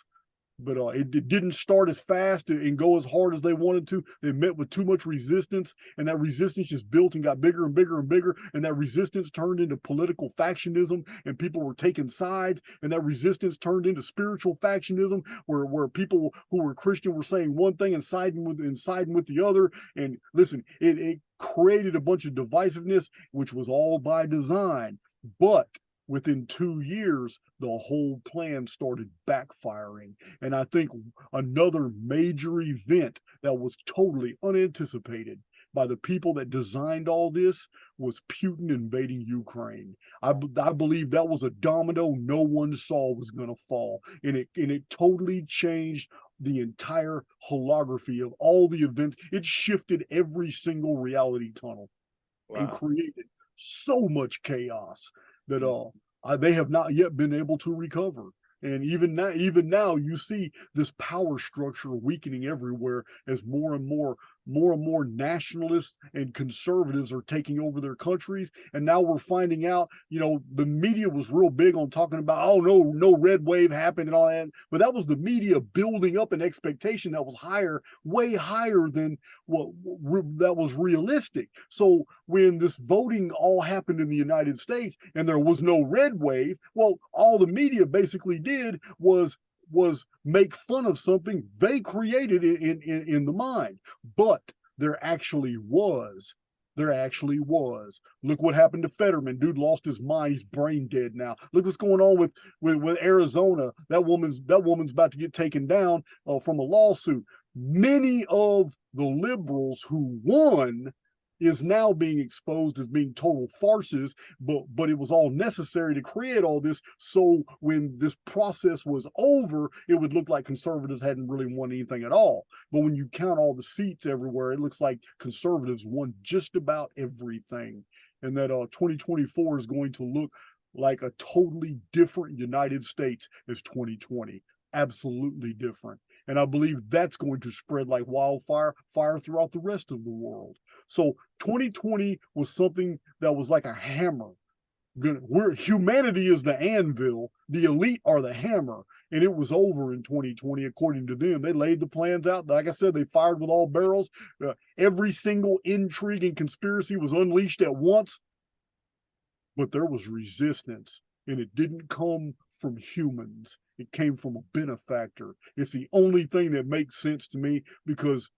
B: But it didn't start as fast and go as hard as they wanted to. They met with too much resistance, and that resistance just built and got bigger and bigger and bigger. And that resistance turned into political factionism, and people were taking sides. And that resistance turned into spiritual factionism, where people who were Christian were saying one thing and siding with the other. And listen, it created a bunch of divisiveness, which was all by design. But within 2 years, the whole plan started backfiring. And I think another major event that was totally unanticipated by the people that designed all this was Putin invading Ukraine. I believe that was a domino no one saw was going to fall. And it totally changed the entire holography of all the events. It shifted every single reality tunnel. Wow. And created so much chaos that they have not yet been able to recover. And even now, you see this power structure weakening everywhere as more and more nationalists and conservatives are taking over their countries. And now we're finding out, the media was real big on talking about, oh, no red wave happened and all that. But that was the media building up an expectation that was way higher than what that was realistic. So when this voting all happened in the United States and there was no red wave, well, all the media basically did was make fun of something they created in the mind. But there actually was. Look what happened to Fetterman. Dude lost his mind. He's brain dead now. Look what's going on with Arizona. That woman's about to get taken down from a lawsuit. Many of the liberals who won is now being exposed as being total farces, but it was all necessary to create all this. So when this process was over, it would look like conservatives hadn't really won anything at all. But when you count all the seats everywhere, it looks like conservatives won just about everything. And that 2024 is going to look like a totally different United States as 2020. Absolutely different. And I believe that's going to spread like wildfire throughout the rest of the world. So 2020 was something that was like a hammer. Humanity is the anvil, the elite are the hammer, and it was over in 2020 according to them. They laid the plans out. Like I said, they fired with all barrels. Every single intrigue and conspiracy was unleashed at once, but there was resistance, and it didn't come from humans. It came from a benefactor. It's the only thing that makes sense to me, because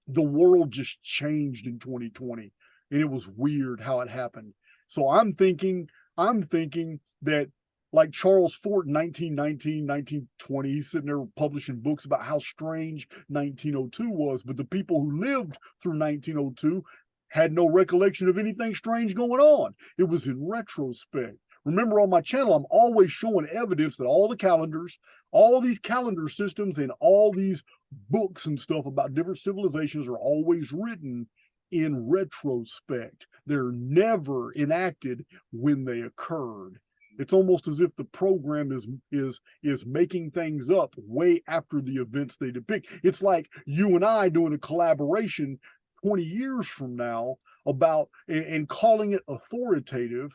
B: the world just changed in 2020, and it was weird how it happened. So I'm thinking that, like Charles Fort in 1919, 1920, he's sitting there publishing books about how strange 1902 was, but the people who lived through 1902 had no recollection of anything strange going on. It was in retrospect. Remember, on my channel, I'm always showing evidence that all the calendars, all these calendar systems, and all these books and stuff about different civilizations are always written in retrospect. They're never enacted when they occurred. It's almost as if the program is making things up way after the events they depict. It's like you and I doing a collaboration 20 years from now about and calling it authoritative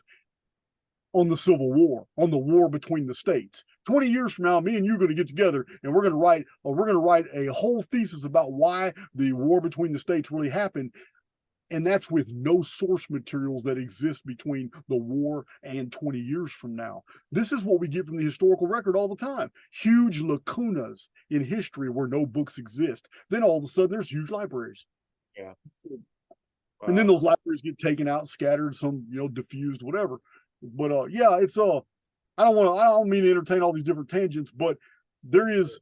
B: on the Civil War, on the war between the states. 20 years from now, me and you are going to get together and we're going to write a whole thesis about why the war between the states really happened. And that's with no source materials that exist between the war and 20 years from now. This is what we get from the historical record all the time. Huge lacunas in history where no books exist. Then all of a sudden there's huge libraries.
A: Yeah.
B: Wow. And then those libraries get taken out, scattered, some, diffused, whatever. But yeah, it's I don't mean to entertain all these different tangents, but there is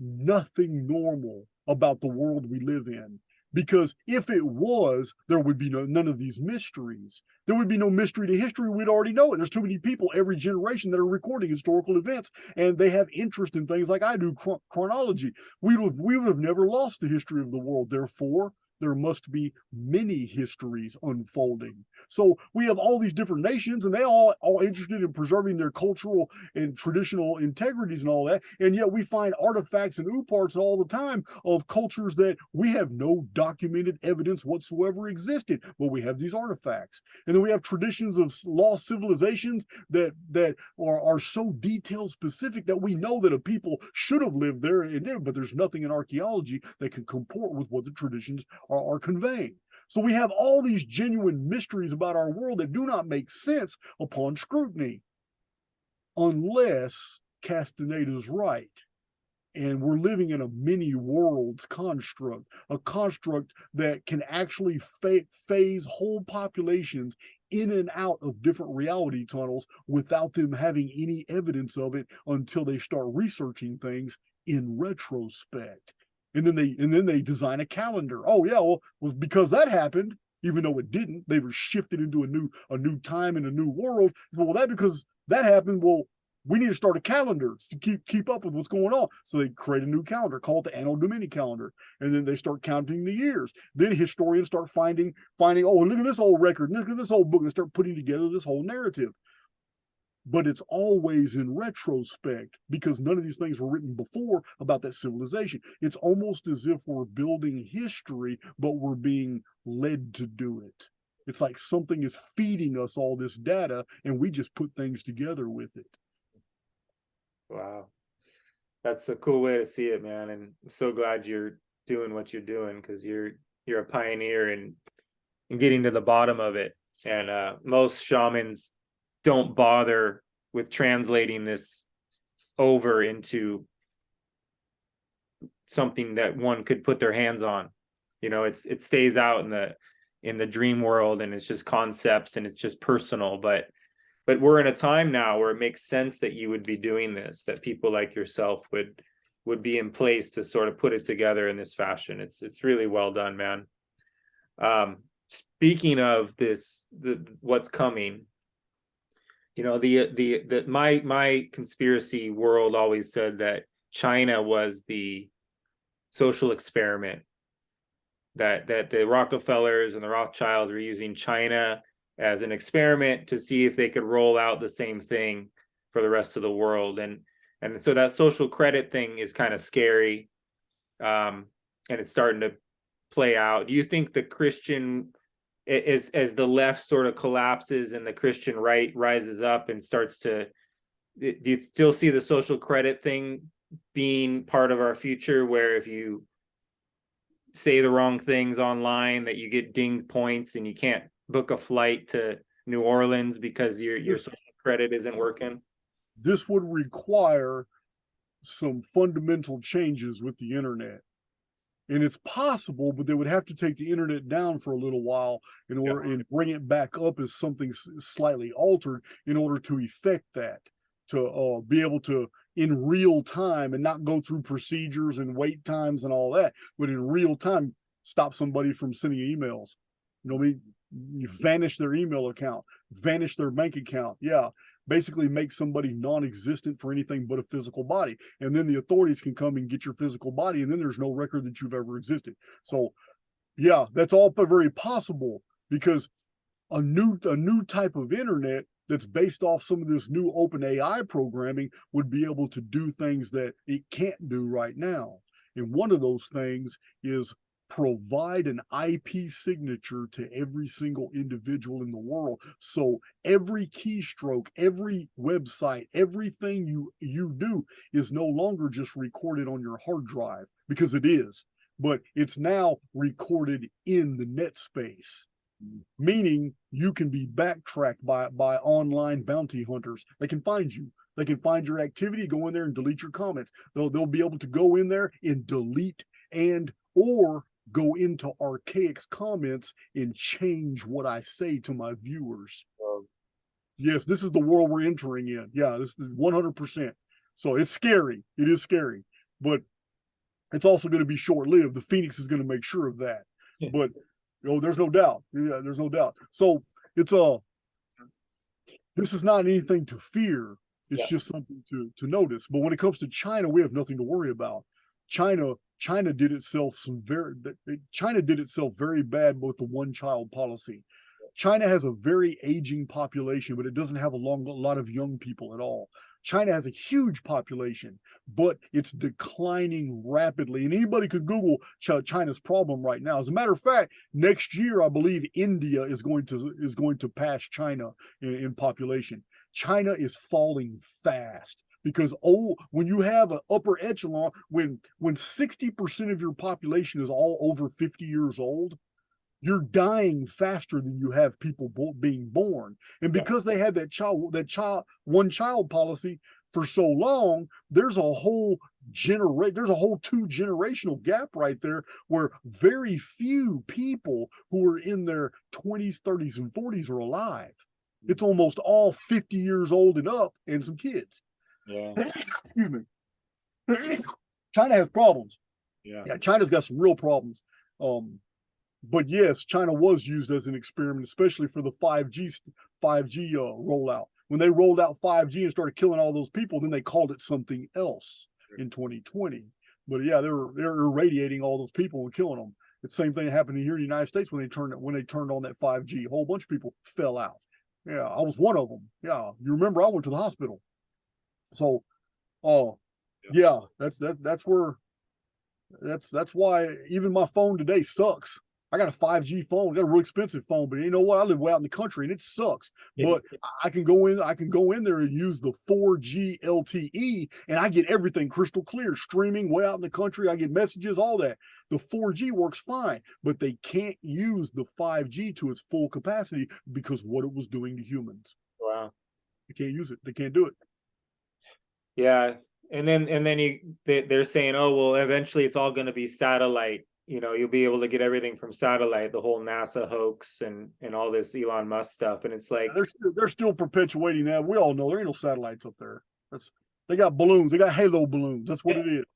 B: nothing normal about the world we live in. Because if it was, there would be none of these mysteries. There would be no mystery to history. We'd already know it. There's too many people every generation that are recording historical events, and they have interest in things like I do, chronology. We would have never lost the history of the world. Therefore, there must be many histories unfolding. So we have all these different nations, and they all interested in preserving their cultural and traditional integrities and all that. And yet we find artifacts and parts all the time of cultures that we have no documented evidence whatsoever existed, but we have these artifacts. And then we have traditions of lost civilizations that are so detail specific that we know that a people should have lived there and there, but there's nothing in archaeology that can comport with what the traditions are conveying. So we have all these genuine mysteries about our world that do not make sense upon scrutiny, unless Castaneda's right. And we're living in a many worlds construct, a construct that can actually phase whole populations in and out of different reality tunnels without them having any evidence of it until they start researching things in retrospect. And then they design a calendar. Oh yeah, well because that happened, even though it didn't, they were shifted into a new time and a new world. So, well, that because that happened, well, we need to start a calendar to keep up with what's going on. So they create a new calendar, call it the Anno Domini calendar. And then they start counting the years. Then historians start finding, oh, look at this old record, look at this old book, and start putting together this whole narrative. But it's always in retrospect, because none of these things were written before about that civilization. It's almost as if we're building history, but we're being led to do it. It's like something is feeding us all this data, and we just put things together with it.
A: Wow. That's a cool way to see it, man. And I'm so glad you're doing what you're doing, because you're a pioneer in getting to the bottom of it. And most shamans don't bother with translating this over into something that one could put their hands on. You know, it stays out in the dream world, and it's just concepts, and it's just personal. But we're in a time now where it makes sense that you would be doing this, that people like yourself would be in place to sort of put it together in this fashion. It's really well done, man. Speaking of this, what's coming, you know, my conspiracy world always said that China was the social experiment, that the Rockefellers and the Rothschilds were using China as an experiment to see if they could roll out the same thing for the rest of the world. And so that social credit thing is kind of scary. And it's starting to play out. Do you think the Christian, as the left sort of collapses and the Christian right rises up and starts to, do you still see the social credit thing being part of our future, where if you say the wrong things online that you get dinged points and you can't book a flight to New Orleans because your social credit isn't working?
B: This would require some fundamental changes with the internet. And it's possible, but they would have to take the internet down for a little while in order and bring it back up as something slightly altered in order to effect that, to be able to, in real time, and not go through procedures and wait times and all that, but in real time, stop somebody from sending emails. You know what I mean? You vanish their email account, vanish their bank account. Yeah. Basically make somebody non-existent for anything but a physical body. And then the authorities can come and get your physical body, and then there's no record that you've ever existed. So yeah, that's all very possible, because a new type of internet that's based off some of this new open AI programming would be able to do things that it can't do right now. And one of those things is provide an IP signature to every single individual in the world. So every keystroke, every website, everything you do is no longer just recorded on your hard drive, because it is, but it's now recorded in the net space. Meaning you can be backtracked by online bounty hunters. They can find you. They can find your activity, go in there and delete your comments. They'll be able to go in there and delete or go into Archaix's comments and change what I say to my viewers. Yes, this is the world we're entering in. Yeah, this is 100%. So it's scary. It is scary, but it's also going to be short-lived. The Phoenix is going to make sure of that. Yeah. But there's no doubt. Yeah, there's no doubt. So it's this is not anything to fear. It's just something to notice. But when it comes to China, we have nothing to worry about. China did itself China did itself very bad with the one-child policy. China has a very aging population, but it doesn't have a lot of young people at all. China has a huge population, but it's declining rapidly. And anybody could Google China's problem right now. As a matter of fact, next year, I believe India is going to pass China in population. China is falling fast because when you have an upper echelon, when 60% of your population is all over 50 years old, you're dying faster than you have people being born. And because they had that one child policy for so long, there's a whole 2-generational gap right there where very few people who are in their 20s, 30s, and 40s are alive. It's almost all 50 years old and up and some kids.
A: Yeah.
B: Excuse me. China has problems.
A: Yeah.
B: China's got some real problems. But yes, China was used as an experiment, especially for the 5G rollout. When they rolled out 5G and started killing all those people, then they called it something else in 2020. But yeah, they're irradiating all those people and killing them. It's the same thing that happened here in the United States when they turned on that 5G. A whole bunch of people fell out. Yeah, I was one of them. Yeah, you remember I went to the hospital. So, yeah, that's why even my phone today sucks. I got a 5G phone, I got a real expensive phone, but you know what? I live way out in the country and it sucks. But I can go in there and use the 4G LTE and I get everything crystal clear, streaming way out in the country. I get messages, all that. The 4G works fine, but they can't use the 5G to its full capacity because what it was doing to humans.
A: Wow.
B: They can't use it. They can't do it.
A: Yeah. And then they're saying, oh, well, eventually it's all going to be satellite. You know, you'll be able to get everything from satellite, the whole NASA hoax and all this Elon Musk stuff. And it's like,
B: they're still perpetuating that. We all know there ain't no satellites up there. They got balloons. They got halo balloons. That's what it is.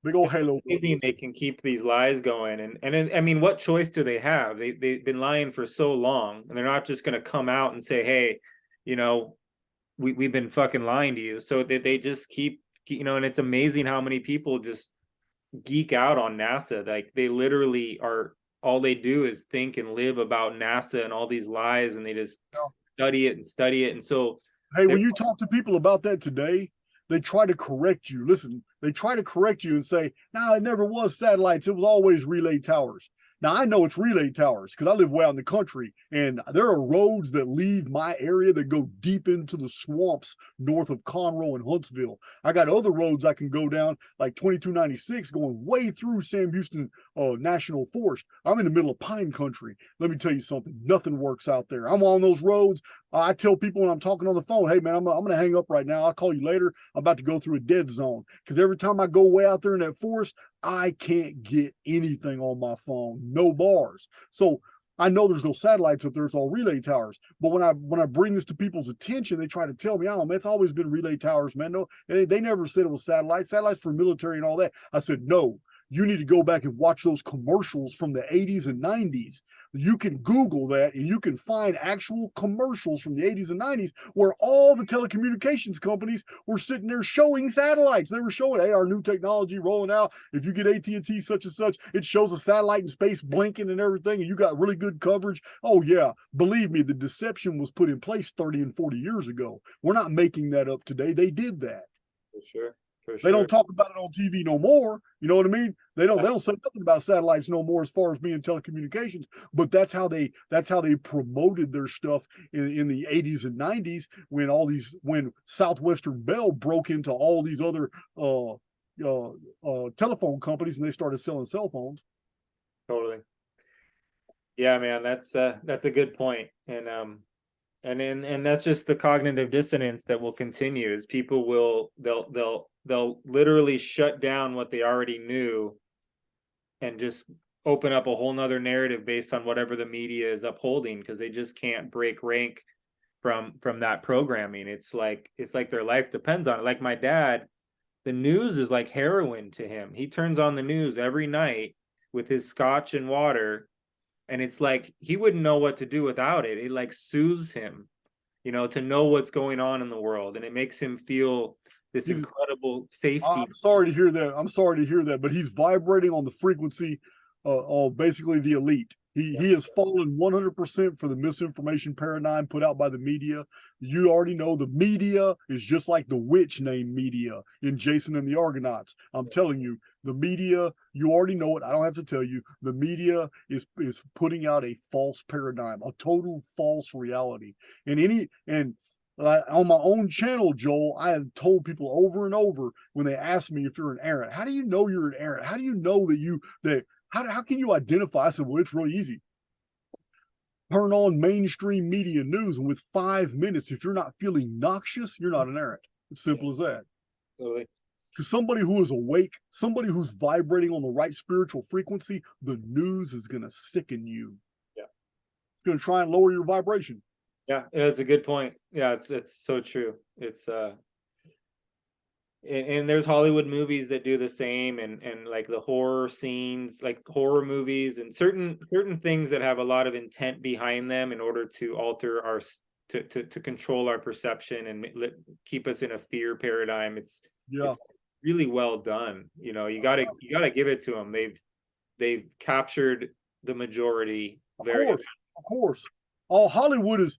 B: Big old halo balloons.
A: They can keep these lies going. And I mean, what choice do they have? They've been lying for so long, and they're not just going to come out and say, hey, you know, we've been fucking lying to you. So they just keep, you know, and it's amazing how many people just geek out on NASA. Like they literally all they do is think and live about NASA and all these lies, and they just study it. And so,
B: hey, when you talk to people about that today, they try to correct you. Listen, they try to correct you and say, no, it never was satellites. It was always relay towers. Now, I know it's relay towers because I live way out in the country, and there are roads that leave my area that go deep into the swamps north of Conroe and Huntsville. I got other roads I can go down, like 2296, going way through Sam Houston National Forest. I'm in the middle of pine country. Let me tell you something. Nothing works out there. I'm on those roads. I tell people when I'm talking on the phone, hey, man, I'm going to hang up right now. I'll call you later. I'm about to go through a dead zone because every time I go way out there in that forest, I can't get anything on my phone, no bars. So I know there's no satellites up there. It's all relay towers. But when I bring this to people's attention, they try to tell me, oh, man, it's always been relay towers, man. No, they never said it was satellites for military and all that. I said, no, you need to go back and watch those commercials from the 80s and 90s. You can Google that and you can find actual commercials from the 80s and 90s where all the telecommunications companies were sitting there showing satellites. They were showing, hey, our new technology rolling out. If you get AT&T such and such, it shows a satellite in space blinking and everything, and you got really good coverage. Oh, yeah. Believe me, the deception was put in place 30 and 40 years ago. We're not making that up today. They did that.
A: For sure.
B: They don't talk about it on TV no more. You know what I mean? They don't say nothing about satellites no more as far as being telecommunications. But that's how they promoted their stuff in the 80s and 90s when Southwestern Bell broke into all these other telephone companies and they started selling cell phones.
A: Totally. Yeah, man, that's a good point. And that's just the cognitive dissonance that will continue. Is people they'll literally shut down what they already knew and just open up a whole nother narrative based on whatever the media is upholding, because they just can't break rank from that programming. It's like their life depends on it. Like my dad, the news is like heroin to him. He turns on the news every night with his scotch and water, and it's like he wouldn't know what to do without it. It like soothes him, you know, to know what's going on in the world, and it makes him feel this
B: He's,
A: incredible safety.
B: I'm sorry to hear that. I'm sorry to hear that, but he's vibrating on the frequency of basically the elite. He has fallen 100% for the misinformation paradigm put out by the media. You already know the media is just like the witch named Media in Jason and the Argonauts. I'm telling you, the media, you already know it. I don't have to tell you. The media is putting out a false paradigm, a total false reality. And on my own channel, Joel, I have told people over and over when they ask me if you're an errant, how do you know you're an errant? How do you know how can you identify? I said, well, it's really easy. Turn on mainstream media news, and with 5 minutes, if you're not feeling noxious, you're not an errant. It's simple as that.
A: Totally.
B: Because somebody who is awake, somebody who's vibrating on the right spiritual frequency, the news is going to sicken you.
A: Yeah.
B: It's going to try and lower your vibration.
A: Yeah, it's a good point. Yeah, it's so true. It's and there's Hollywood movies that do the same, and like the horror scenes, like horror movies, and certain things that have a lot of intent behind them in order to alter our to control our perception and keep us in a fear paradigm. It's really well done. You know, you gotta give it to them. They've captured the majority.
B: Of course. Oh, Hollywood is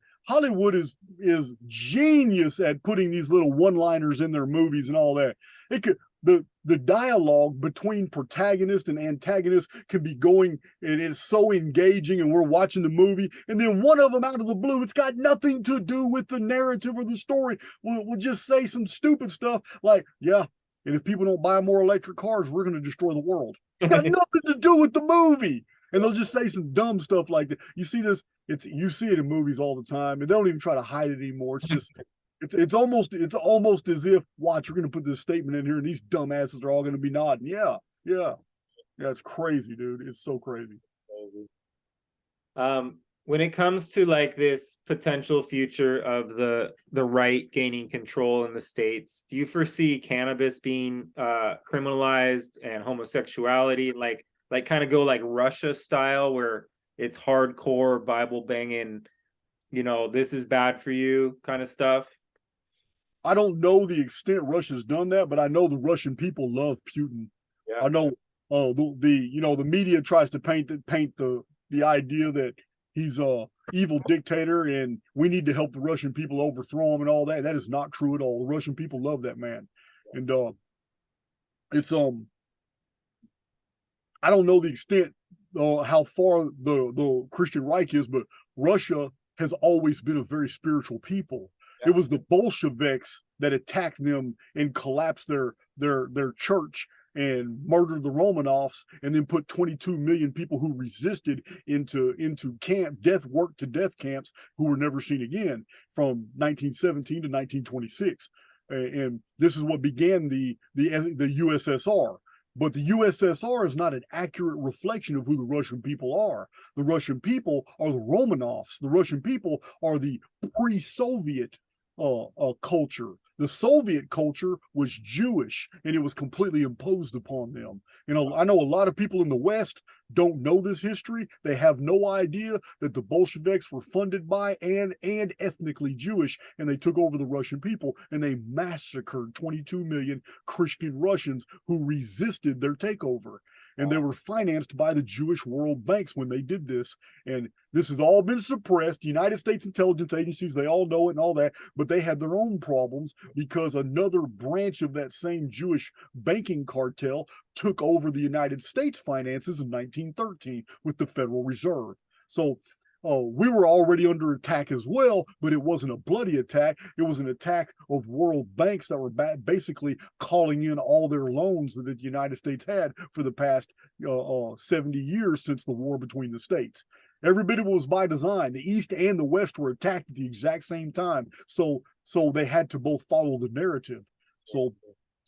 B: genius at putting these little one-liners in their movies and all that. It could the dialogue between protagonist and antagonist can be going, and it's so engaging, and we're watching the movie, and then one of them out of the blue, it's got nothing to do with the narrative or the story, will just say some stupid stuff like, yeah, and if people don't buy more electric cars, we're going to destroy the world. It's got nothing to do with the movie. And they'll just say some dumb stuff like that. You see this, you see it in movies all the time, and they don't even try to hide it anymore. It's just it's almost as if, watch, we're gonna put this statement in here and these dumbasses are all gonna be nodding. Yeah. It's crazy, dude. It's so crazy.
A: When it comes to like this potential future of the right gaining control in the States, do you foresee cannabis being criminalized and homosexuality, like kind of go like Russia style, where it's hardcore Bible banging, you know, this is bad for you kind of stuff?
B: I don't know the extent Russia's done that, but I know the Russian people love Putin. Yeah. I know the media tries to paint the idea that he's a evil dictator and we need to help the Russian people overthrow him and all that. That is not true at all. The Russian people love that man. And it's I don't know the extent how far the Christian Reich is, but Russia has always been a very spiritual people. Yeah. It was the Bolsheviks that attacked them and collapsed their church and murdered the Romanovs, and then put 22 million people who resisted into death camps who were never seen again from 1917 to 1926. And this is what began the USSR. But the USSR is not an accurate reflection of who the Russian people are. The Russian people are the Romanovs. The Russian people are the pre-Soviet culture. The Soviet culture was Jewish, and it was completely imposed upon them. You know, I know a lot of people in the West don't know this history. They have no idea that the Bolsheviks were funded by and ethnically Jewish, and they took over the Russian people, and they massacred 22 million Christian Russians who resisted their takeover. And they were financed by the Jewish world banks when they did this. And this has all been suppressed. The United States intelligence agencies, they all know it and all that, but they had their own problems because another branch of that same Jewish banking cartel took over the United States finances in 1913 with the Federal Reserve. So we were already under attack as well, but it wasn't a bloody attack. It was an attack of world banks that were basically calling in all their loans that the United States had for the past 70 years since the war between the states. Every bit of it was by design. The East and the West were attacked at the exact same time. So they had to both follow the narrative. So,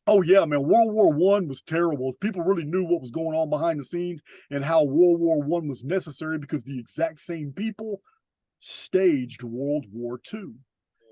B: oh yeah, man, World War I was terrible. If people really knew what was going on behind the scenes and how World War I was necessary, because the exact same people staged World War II.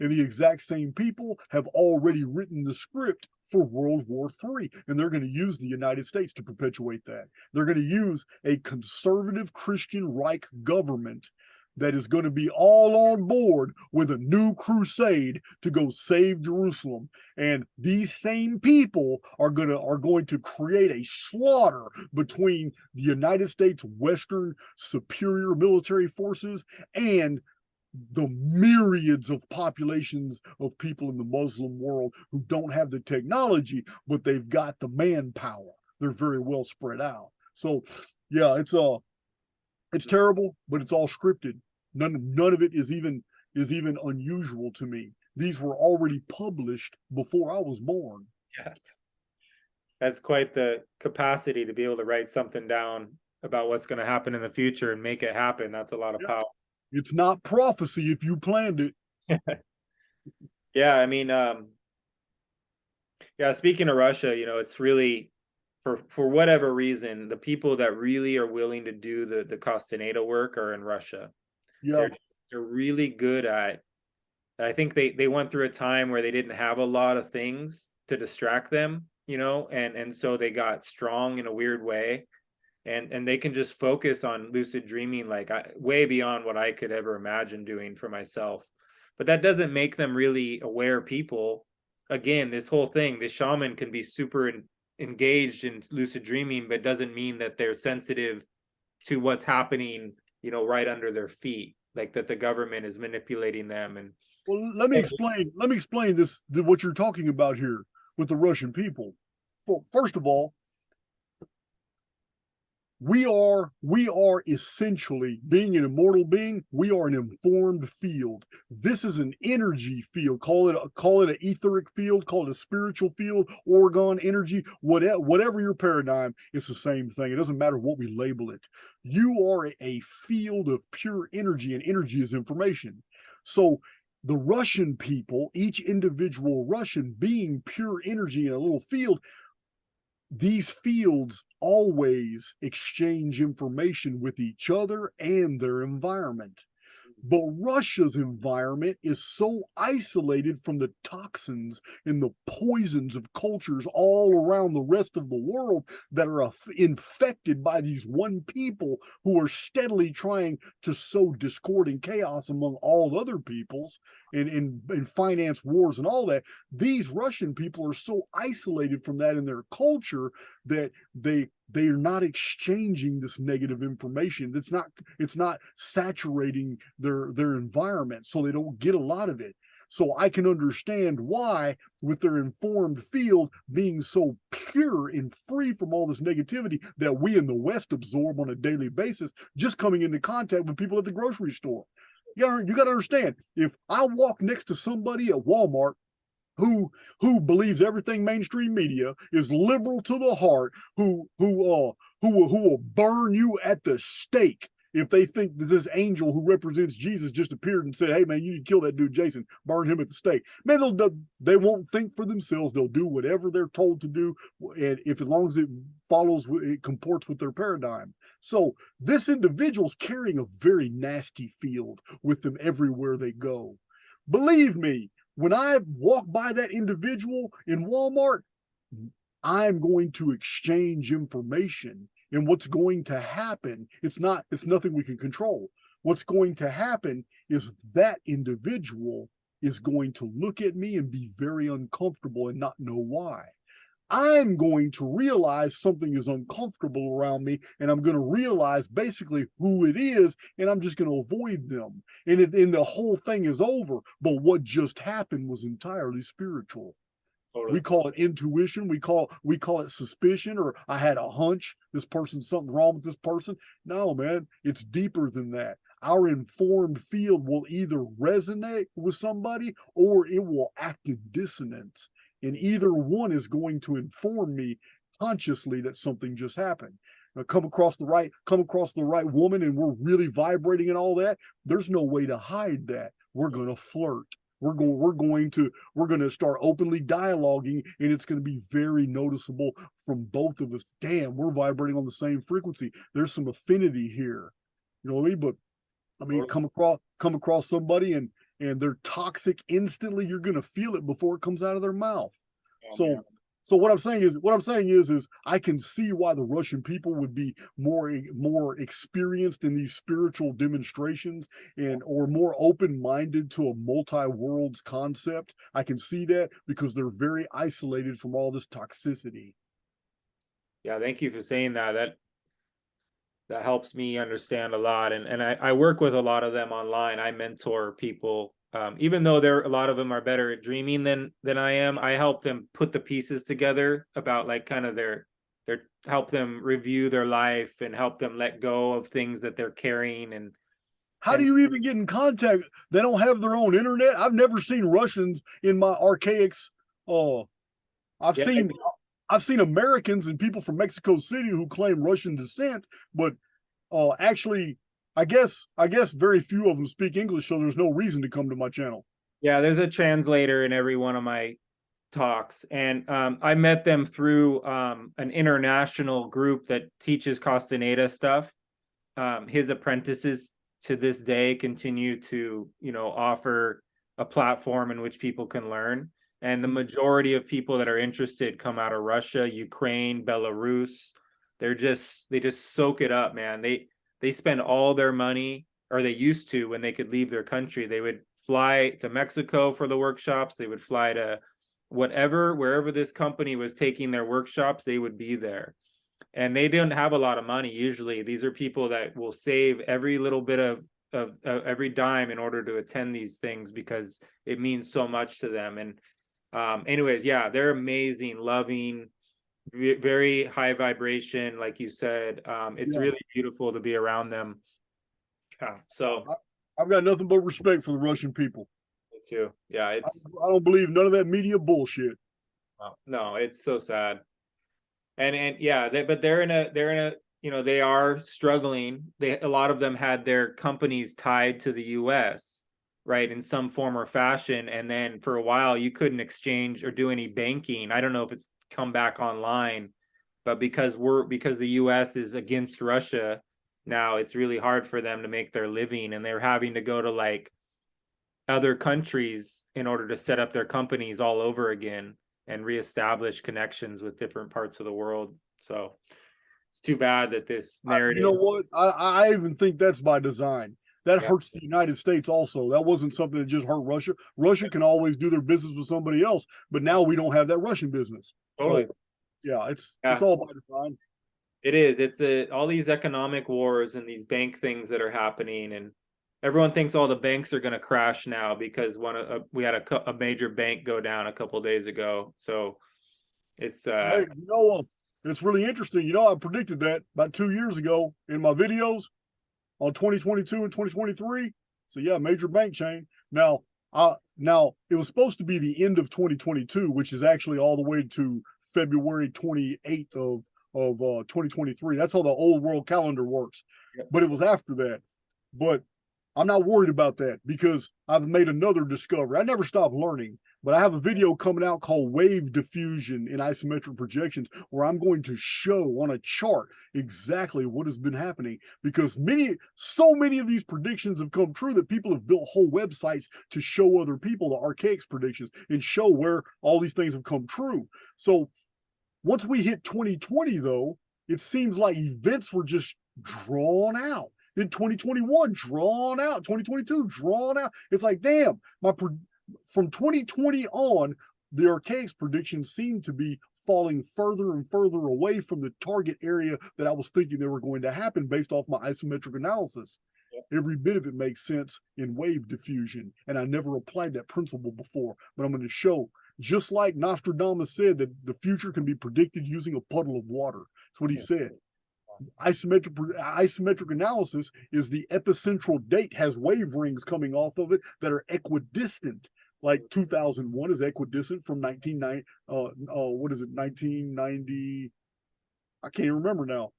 B: And the exact same people have already written the script for World War III. And they're going to use the United States to perpetuate that. They're going to use a conservative Christian Reich government that is going to be all on board with a new crusade to go save Jerusalem. And these same people are going to create a slaughter between the United States Western superior military forces and the myriads of populations of people in the Muslim world who don't have the technology, but they've got the manpower. They're very well spread out. So yeah, it's terrible, but it's all scripted. None of it is even unusual to me. These were already published before I was born.
A: Yes. That's quite the capacity to be able to write something down about what's going to happen in the future and make it happen. That's a lot of power.
B: It's not prophecy if you planned it.
A: Yeah, I mean, yeah, speaking of Russia, you know, it's really for whatever reason, the people that really are willing to do the Castaneda work are in Russia.
B: Yeah.
A: They're really good at, I think they went through a time where they didn't have a lot of things to distract them, you know, and so they got strong in a weird way. And they can just focus on lucid dreaming like way beyond what I could ever imagine doing for myself. But that doesn't make them really aware people. Again, this whole thing, the shaman can be super engaged in lucid dreaming, but doesn't mean that they're sensitive to what's happening, you know, right under their feet, like that the government is manipulating them. And
B: well, let me explain this, what you're talking about here with the Russian people. Well, first of all, we are essentially, being an immortal being, we are an informed field. This is an energy field. Call it an etheric field, call it a spiritual field, orgone energy, whatever your paradigm, it's the same thing. It doesn't matter what we label it. You are a field of pure energy, and energy is information. So the Russian people, each individual Russian being pure energy in a little field, these fields always exchange information with each other and their environment. But Russia's environment is so isolated from the toxins and the poisons of cultures all around the rest of the world that are infected by these one people who are steadily trying to sow discord and chaos among all other peoples and finance wars and all that. These Russian people are so isolated from that in their culture that they are not exchanging this negative information. It's not saturating their environment, so they don't get a lot of it. So I can understand why, with their informed field being so pure and free from all this negativity that we in the West absorb on a daily basis, just coming into contact with people at the grocery store. You got to understand, if I walk next to somebody at Walmart who believes everything mainstream media, is liberal to the heart, who will burn you at the stake if they think that this angel who represents Jesus just appeared and said, "Hey man, you need to kill that dude Jason, burn him at the stake." Man, they won't think for themselves. They'll do whatever they're told to do, and if as long as it comports with their paradigm. So this individual's carrying a very nasty field with them everywhere they go. Believe me, when I walk by that individual in Walmart, I'm going to exchange information. And what's going to happen, it's nothing we can control. What's going to happen is that individual is going to look at me and be very uncomfortable and not know why. I'm going to realize something is uncomfortable around me, and I'm going to realize basically who it is, and I'm just going to avoid them. And the whole thing is over. But what just happened was entirely spiritual. Totally. We call it intuition. We call it suspicion, or I had a hunch. This person's something wrong with this person. No, man, it's deeper than that. Our informed field will either resonate with somebody or it will act in dissonance. And either one is going to inform me consciously that something just happened. Now, come across the right woman and we're really vibrating and all that. There's no way to hide that. We're going to flirt. We're going to start openly dialoguing, and it's going to be very noticeable from both of us. Damn, we're vibrating on the same frequency. There's some affinity here. You know what I mean? But I mean, come across somebody and they're toxic instantly, you're going to feel it before it comes out of their mouth. Oh, so man. So what I'm saying is I can see why the Russian people would be more experienced in these spiritual demonstrations and or more open-minded to a multi-worlds concept. I can see that because they're very isolated from all this toxicity.
A: Yeah, thank you for saying that. That helps me understand a lot. And I work with a lot of them online. I mentor people. Even though a lot of them are better at dreaming than I am, I help them put the pieces together about like kind of their help them review their life and help them let go of things that they're carrying
B: How do
A: and
B: you even get in contact? They don't have their own internet. I've never seen Russians in my Archaix. I've
A: yeah,
B: seen I've seen Americans and people from Mexico City who claim Russian descent, but actually, I guess very few of them speak English, so there's no reason to come to my channel.
A: yeah, there's a translator in every one of my talks, and I met them through an international group that teaches Castaneda stuff. His apprentices to this day continue to, offer a platform in which people can learn. And the majority of people that are interested come out of Russia, Ukraine, Belarus. They just soak it up, man. They spend all their money, or they used to when they could leave their country. They would fly to Mexico for the workshops. They would fly to wherever this company was taking their workshops, they would be there. And they didn't have a lot of money. Usually these are people that will save every little bit of every dime in order to attend these things because it means so much to them. And anyways, yeah, they're amazing, loving, very high vibration, like you said. It's
B: Yeah,
A: really beautiful to be around them. So
B: I've got nothing but respect for the Russian people.
A: me too. Yeah,
B: I, I don't believe none of that media bullshit.
A: no, it's so sad. And yeah, but they're in a they are struggling. A lot of them had their companies tied to the US, right, in some form or fashion, and then for a while you couldn't exchange or do any banking. I don't know if it's come back online, but because the US is against Russia now, it's really hard for them to make their living, and they're having to go to like other countries in order to set up their companies all over again and reestablish connections with different parts of the world. So it's too bad that this
B: You
A: narrative.
B: know what? I even think that's by design. That
A: Yeah,
B: hurts the United States also. That wasn't something that just hurt Russia. Russia can always do their business with somebody else, but now we don't have that Russian business.
A: totally.
B: So yeah, it's
A: Yeah,
B: all by design.
A: it is. It's all these economic wars and these bank things that are happening, and everyone thinks all the banks are going to crash now because we had a major bank go down a couple days ago. So it's
B: Hey, it's really interesting. I predicted that about 2 years ago in my videos on 2022 and 2023. So yeah, major bank chain. Now it was supposed to be the end of 2022, which is actually all the way to February 28th of 2023. That's how the old world calendar works. But it was after that. But I'm not worried about that because I've made another discovery. I never stop learning, but I have a video coming out called Wave Diffusion in Isometric Projections, where I'm going to show on a chart exactly what has been happening because so many of these predictions have come true that people have built whole websites to show other people the Archaix predictions and show where all these things have come true. So once we hit 2020, though, it seems like events were just drawn out. Then 2021 drawn out, 2022 drawn out. It's like, damn, from 2020 on, the Archaix predictions seem to be falling further and further away from the target area that I was thinking they were going to happen based off my isometric analysis. Every bit of it makes sense in wave diffusion, and I never applied that principle before, but I'm going to show, just like Nostradamus said, that the future can be predicted using a puddle of water. That's what he said. Isometric analysis is the epicentral date has wave rings coming off of it that are equidistant. Like 2001 is equidistant from 1990. What is it? 1990. I can't even remember now.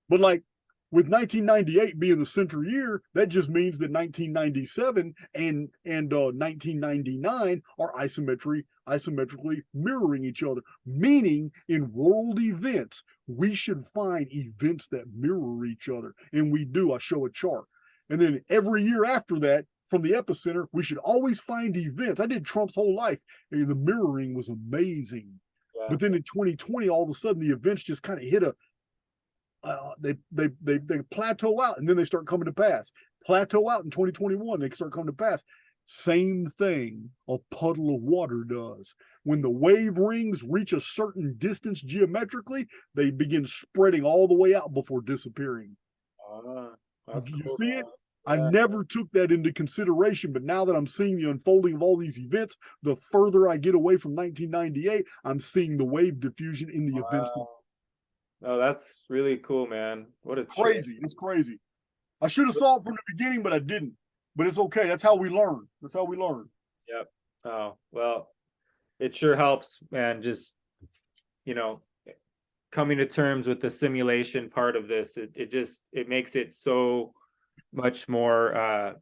B: But like with 1998 being the center year, that just means that 1997 and 1999 are isometrically mirroring each other, meaning in world events, we should find events that mirror each other. And we do. I show a chart. And then every year after that, from the epicenter, we should always find events. I did Trump's whole life. And the mirroring was amazing. But then in 2020, all of a sudden the events just kind of hit a they plateau out, and then they start coming to pass. Plateau out in 2021, they start coming to pass. Same thing a puddle of water does. When the wave rings reach a certain distance geometrically, they begin spreading all the way out before disappearing.
A: That's
B: You
A: cool,
B: see
A: man.
B: it? I never took that into consideration, but now that I'm seeing the unfolding of all these events, the further I get away from 1998, I'm seeing the wave diffusion in the events.
A: Oh, that's really cool, man. What a
B: Crazy.
A: trip.
B: It's crazy. I should have saw it from the beginning, but I didn't. But it's okay. That's how we learn. That's how we learn.
A: Yep. Oh, well, it sure helps, man. Just, you know, coming to terms with the simulation part of this, it makes it so much more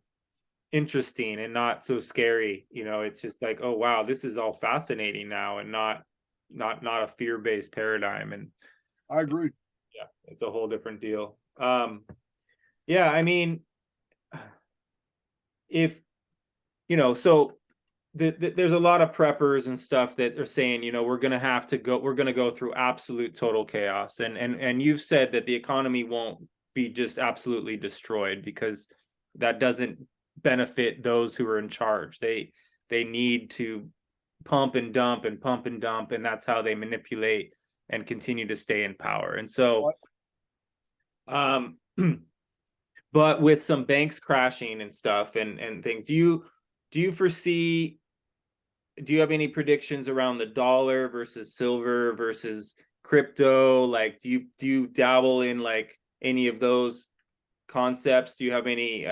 A: interesting and not so scary. You know, it's just like, oh wow, this is all fascinating now, and not a fear-based paradigm. And
B: I agree.
A: yeah, it's a whole different deal. Yeah, I mean, if so there's a lot of preppers and stuff that are saying, we're going to go through absolute total chaos, and you've said that the economy won't be just absolutely destroyed, because that doesn't benefit those who are in charge. They need to pump and dump and pump and dump, and that's how they manipulate and continue to stay in power. And so but with some banks crashing and stuff and things, do you foresee, do you have any predictions around the dollar versus silver versus crypto? Like, do you dabble in like any of those concepts? Do you have any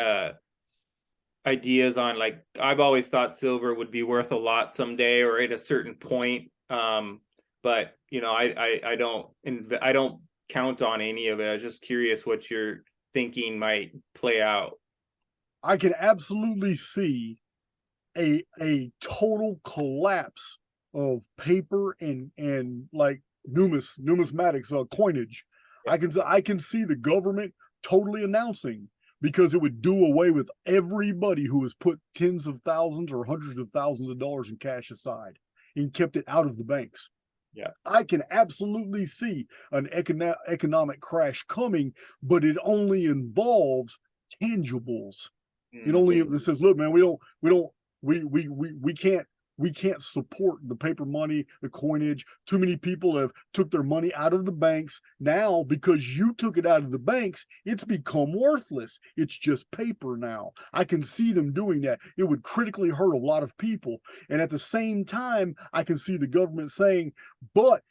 A: ideas on, like, I've always thought silver would be worth a lot someday or at a certain point, but I don't count on any of it. I was just curious what you're thinking might play out.
B: I can absolutely see a total collapse of paper and like numismatics, coinage.
A: Yeah.
B: I can see the government totally announcing, because it would do away with everybody who has put tens of thousands or hundreds of thousands of dollars in cash aside and kept it out of the banks.
A: Yeah,
B: I can absolutely see an economic crash coming, but it only involves tangibles. It only says, look, man, we can't support the paper money, the coinage. Too many people have took their money out of the banks. Now, because you took it out of the banks, it's become worthless. It's just paper now. I can see them doing that. It would critically hurt a lot of people. And at the same time, I can see the government saying, but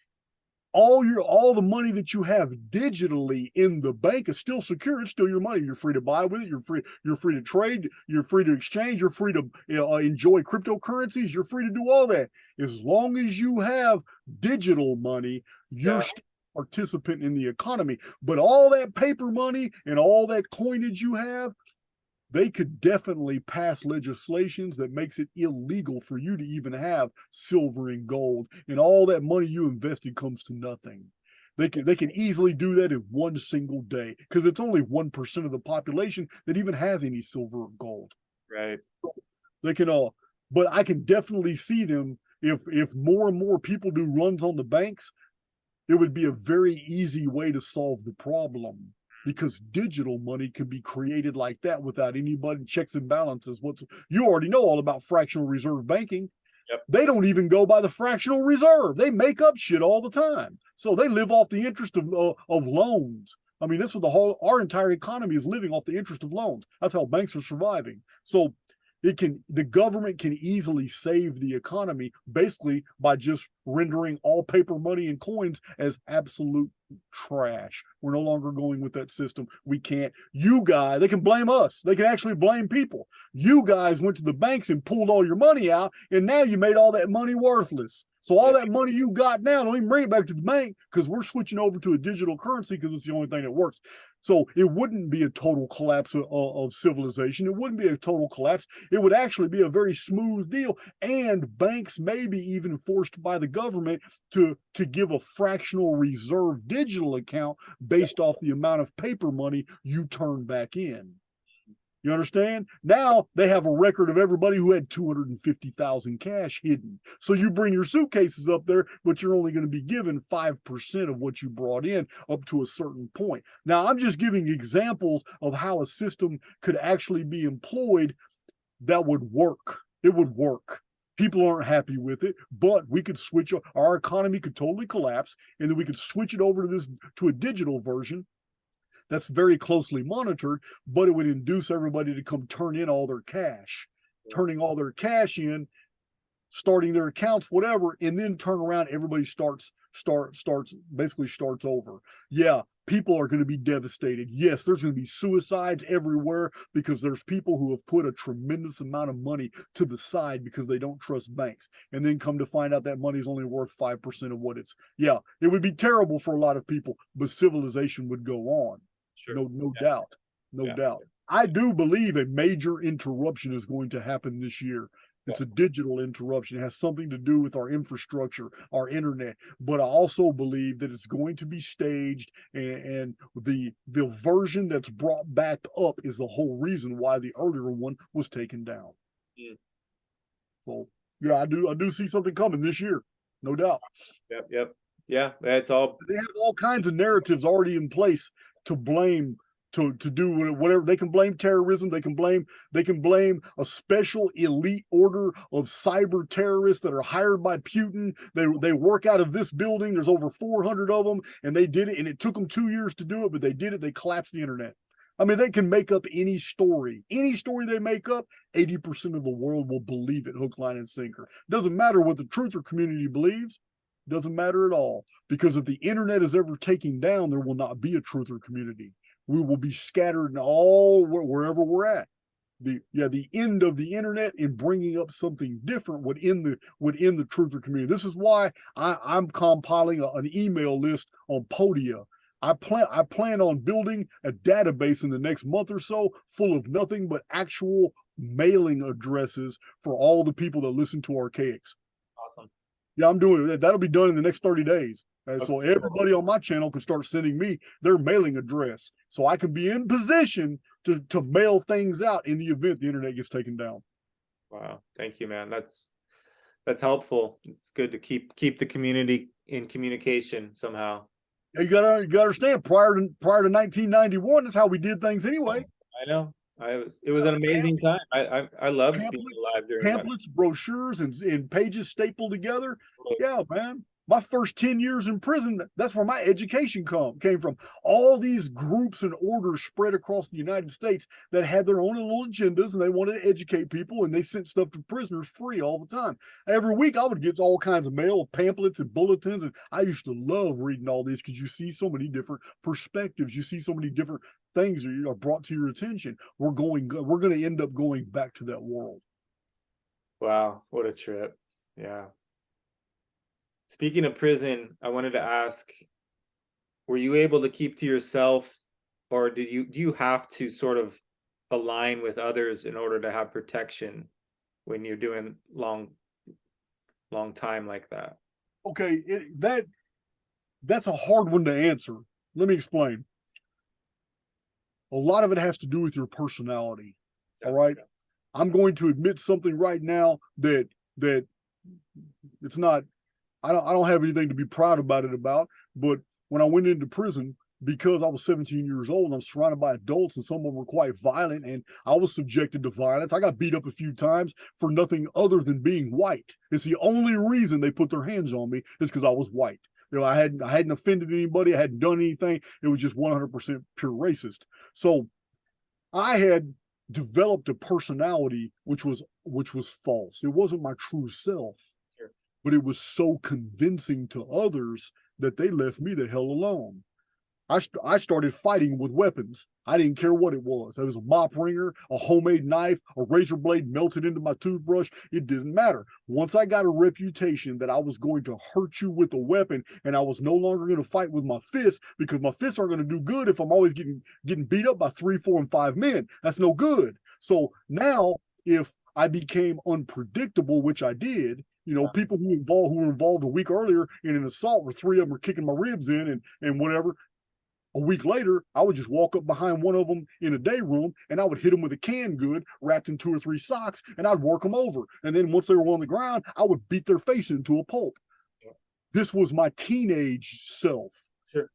B: all the money that you have digitally in the bank is still secure. It's still your money. You're free to buy with it. You're free to trade. You're free to exchange. You're free to enjoy cryptocurrencies. You're free to do all that. As long as you have digital money, you're still a participant in the economy. But all that paper money and all that coinage you have, they could definitely pass legislations that makes it illegal for you to even have silver and gold, and all that money you invested comes to nothing. They can easily do that in one single day, because it's only 1% of the population that even has any silver or gold.
A: Right.
B: They can but I can definitely see them, if more and more people do runs on the banks, it would be a very easy way to solve the problem, because digital money can be created like that without anybody checks and balances. You already know all about fractional reserve banking.
A: Yep.
B: They don't even go by the fractional reserve. They make up shit all the time. So they live off the interest of loans. I mean, this was our entire economy is living off the interest of loans. That's how banks are surviving. So the government can easily save the economy basically by just rendering all paper money and coins as absolute trash. We're no longer going with that system. We can't. You guys, they can blame us. They can actually blame people. You guys went to the banks and pulled all your money out, and now you made all that money worthless. So all that money you got now, don't even bring it back to the bank, because we're switching over to a digital currency because it's the only thing that works. So it wouldn't be a total collapse of civilization. It wouldn't be a total collapse. It would actually be a very smooth deal. And banks may be even forced by the government to give a fractional reserve digital account based off the amount of paper money you turn back in. You understand? Now they have a record of everybody who had 250,000 cash hidden. So you bring your suitcases up there, but you're only going to be given 5% of what you brought in up to a certain point. Now, I'm just giving examples of how a system could actually be employed that would work. It would work. People aren't happy with it, but we could switch. Our economy could totally collapse, and then we could switch it over to a digital version that's very closely monitored, but it would induce everybody to come turn in all their cash, turning all their cash in, starting their accounts, whatever, and then turn around. Everybody starts over. Yeah, people are going to be devastated. Yes, there's going to be suicides everywhere because there's people who have put a tremendous amount of money to the side because they don't trust banks, and then come to find out that money's only worth 5% of what it's. Yeah, it would be terrible for a lot of people, but civilization would go on. Sure. No doubt. No doubt. I do believe a major interruption is going to happen this year. It's a digital interruption. It has something to do with our infrastructure, our internet. But I also believe that it's going to be staged, and the version that's brought back up is the whole reason why the earlier one was taken down. So yeah, I do see something coming this year, no doubt.
A: Yep. Yeah, that's all.
B: They have all kinds of narratives already in place to blame, to do whatever. They can blame terrorism. They can blame a special elite order of cyber terrorists that are hired by Putin. They work out of this building. There's over 400 of them, and they did it, and it took them 2 years to do it, but they did it. They collapsed the internet. I mean, they can make up any story. Any story they make up, 80% of the world will believe it, hook, line, and sinker. Doesn't matter what the truther community believes. Doesn't matter at all, because if the internet is ever taken down, there will not be a truther community. We will be scattered in all wherever we're at. The end of the internet and bringing up something different would end the truther community. This is why I'm compiling an email list on Podia. I plan on building a database in the next month or so full of nothing but actual mailing addresses for all the people that listen to Archaix.
A: Awesome.
B: Yeah, I'm doing it. That'll be done in the next 30 days. So everybody on my channel can start sending me their mailing address, so I can be in position to mail things out in the event the internet gets taken down.
A: Wow, thank you, man. That's helpful. It's good to keep the community in communication somehow.
B: You gotta understand. Prior to 1991, that's how we did things anyway.
A: I know. It was an amazing time. I loved being alive during
B: pamphlets, brochures, and pages stapled together. Yeah, man. My first 10 years in prison, that's where my education came from. All these groups and orders spread across the United States that had their own little agendas, and they wanted to educate people, and they sent stuff to prisoners free all the time. Every week I would get all kinds of mail, pamphlets and bulletins, and I used to love reading all these because you see so many different perspectives. You see so many different things that are brought to your attention. We're going to end up going back to that world.
A: Wow, what a trip. Yeah. Speaking of prison, I wanted to ask, were you able to keep to yourself, or do you have to sort of align with others in order to have protection when you're doing long time like that?
B: Okay, that's a hard one to answer. Let me explain. A lot of it has to do with your personality. Yeah, all right. Yeah. I'm going to admit something right now that it's not. I don't have anything to be proud about, but when I went into prison, because I was 17 years old and I'm surrounded by adults and some of them were quite violent, and I was subjected to violence. I got beat up a few times for nothing other than being white. It's the only reason they put their hands on me is because I was white. You know, I hadn't offended anybody. I hadn't done anything. It was just 100% pure racist. So I had developed a personality which was false. It wasn't my true self. But it was so convincing to others that they left me the hell alone. I started fighting with weapons. I didn't care what it was. It was a mop wringer, a homemade knife, a razor blade melted into my toothbrush. It didn't matter. Once I got a reputation that I was going to hurt you with a weapon, and I was no longer going to fight with my fists, because my fists aren't going to do good if I'm always getting beat up by 3, 4, and 5 men. That's no good. So now, if I became unpredictable, which I did, you know, people who were involved a week earlier in an assault, where 3 of them were kicking my ribs in and whatever. A week later, I would just walk up behind one of them in a day room and I would hit them with a canned good wrapped in 2 or 3 socks and I'd work them over. And then once they were on the ground, I would beat their face into a pulp. This was my teenage self.
A: Sure.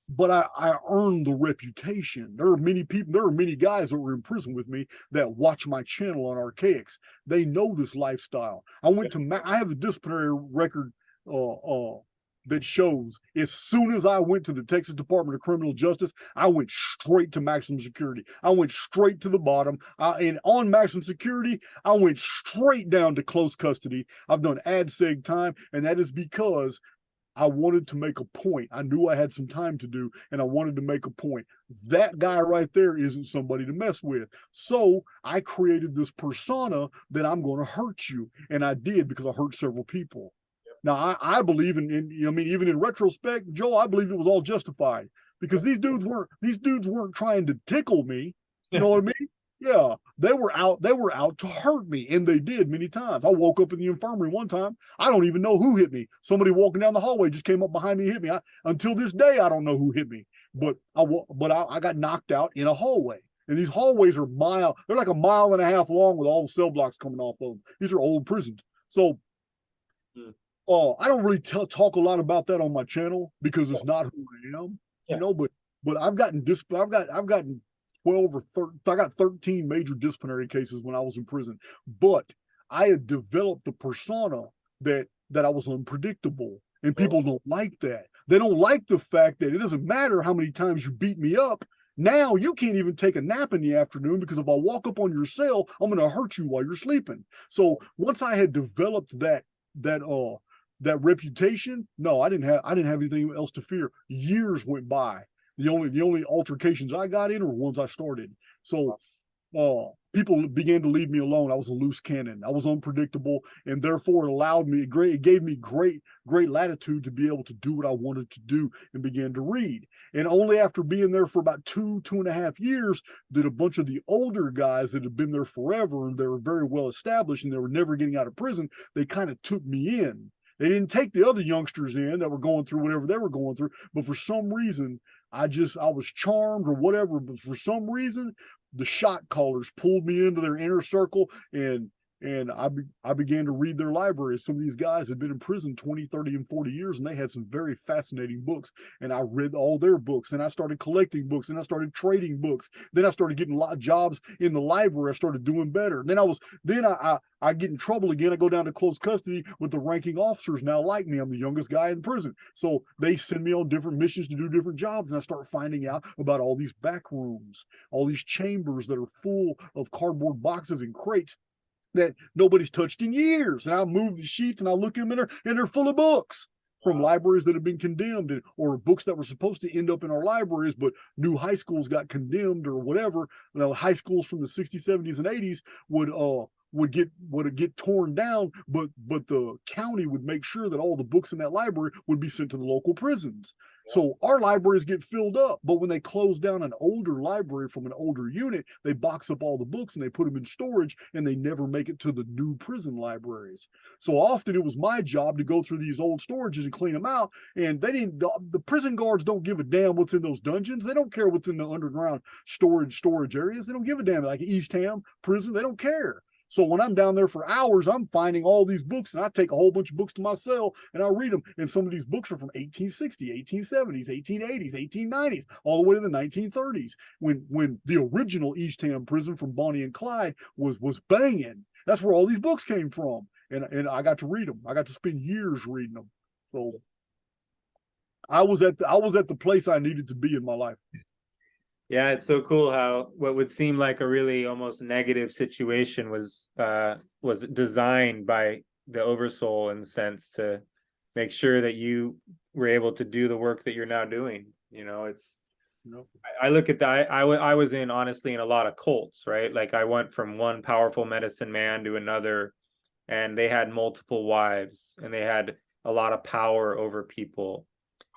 B: But I earned the reputation. There are many guys that were in prison with me that watch my channel on Archaix. They know this lifestyle. I have the disciplinary record that shows as soon as I went to the Texas Department of Criminal Justice, I went straight to maximum security. I went straight to the bottom. And on maximum security, I went straight down to close custody. I've done ad-seg time, and that is because I wanted to make a point. I knew I had some time to do, and I wanted to make a point. That guy right there isn't somebody to mess with. So I created this persona that I'm going to hurt you. And I did, because I hurt several people. Now, I believe even in retrospect, Joe, I believe it was all justified, because these dudes weren't trying to tickle me. You know what I mean? Yeah, they were out to hurt me, and they did many times. I woke up in the infirmary one time. I don't even know who hit me. Somebody walking down the hallway just came up behind me and hit me. Until this day, I don't know who hit me, but I got knocked out in a hallway. And these hallways are they're like a mile and a half long with all the cell blocks coming off of them. These are old prisons. So I don't really talk a lot about that on my channel, because it's not who I am, you know, but I've gotten 12 or 13, I got 13 major disciplinary cases when I was in prison, but I had developed the persona that I was unpredictable, and people don't like that. They don't like the fact that it doesn't matter how many times you beat me up. Now you can't even take a nap in the afternoon, because if I walk up on your cell, I'm going to hurt you while you're sleeping. So once I had developed that reputation, no, I didn't have anything else to fear. Years went by. The only altercations I got in were ones I started. So people began to leave me alone. I was a loose cannon. I was unpredictable, and therefore it gave me great latitude to be able to do what I wanted to do, and began to read. And only after being there for about 2.5 years did a bunch of the older guys that had been there forever, and they were very well established, and they were never getting out of prison, they kind of took me in. They didn't take the other youngsters in that were going through whatever they were going through, but for some reason, I was charmed or whatever, but for some reason, the shot callers pulled me into their inner circle, and I began to read their libraries. Some of these guys had been in prison 20, 30, and 40 years, and they had some very fascinating books. And I read all their books, and I started collecting books, and I started trading books. Then I started getting a lot of jobs in the library. I started doing better. Then I get in trouble again. I go down to close custody with the ranking officers now like me. I'm the youngest guy in prison. So they send me on different missions to do different jobs. And I start finding out about all these back rooms, all these chambers that are full of cardboard boxes and crates that nobody's touched in years. And I move the sheets and I look in there, and they're full of books from libraries that have been condemned, or books that were supposed to end up in our libraries, but new high schools got condemned or whatever. You know, high schools from the 60s, 70s, and 80s would get torn down, but the county would make sure that all the books in that library would be sent to the local prisons. So our libraries get filled up, but when they close down an older library from an older unit, they box up all the books and they put them in storage, and they never make it to the new prison libraries. So often it was my job to go through these old storages and clean them out. And the prison guards don't give a damn what's in those dungeons. They don't care what's in the underground storage areas. They don't give a damn. Like Eastham prison, they don't care. So when I'm down there for hours, I'm finding all these books, and I take a whole bunch of books to my cell and I read them. And some of these books are from 1860, 1870s, 1880s, 1890s, all the way to the 1930s, when the original Eastham prison from Bonnie and Clyde was banging. That's where all these books came from. And I got to read them. I got to spend years reading them. So I was at the place I needed to be in my life.
A: Yeah, it's so cool how what would seem like a really almost negative situation was designed by the Oversoul, in the sense to make sure that you were able to do the work that you're now doing. You know, it's, I look at that. I was honestly in a lot of cults, right? Like I went from one powerful medicine man to another, and they had multiple wives, and they had a lot of power over people.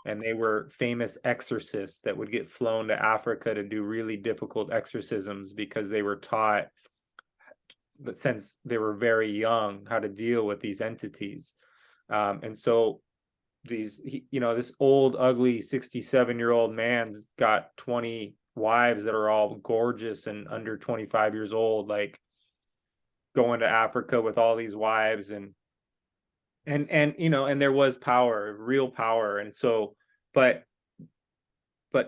A: And they were famous exorcists that would get flown to Africa to do really difficult exorcisms, because they were taught, since they were very young, how to deal with these entities. And so this old ugly 67-year-old man's got 20 wives that are all gorgeous and under 25 years old, like going to Africa with all these wives, and there was power, real power. And so, but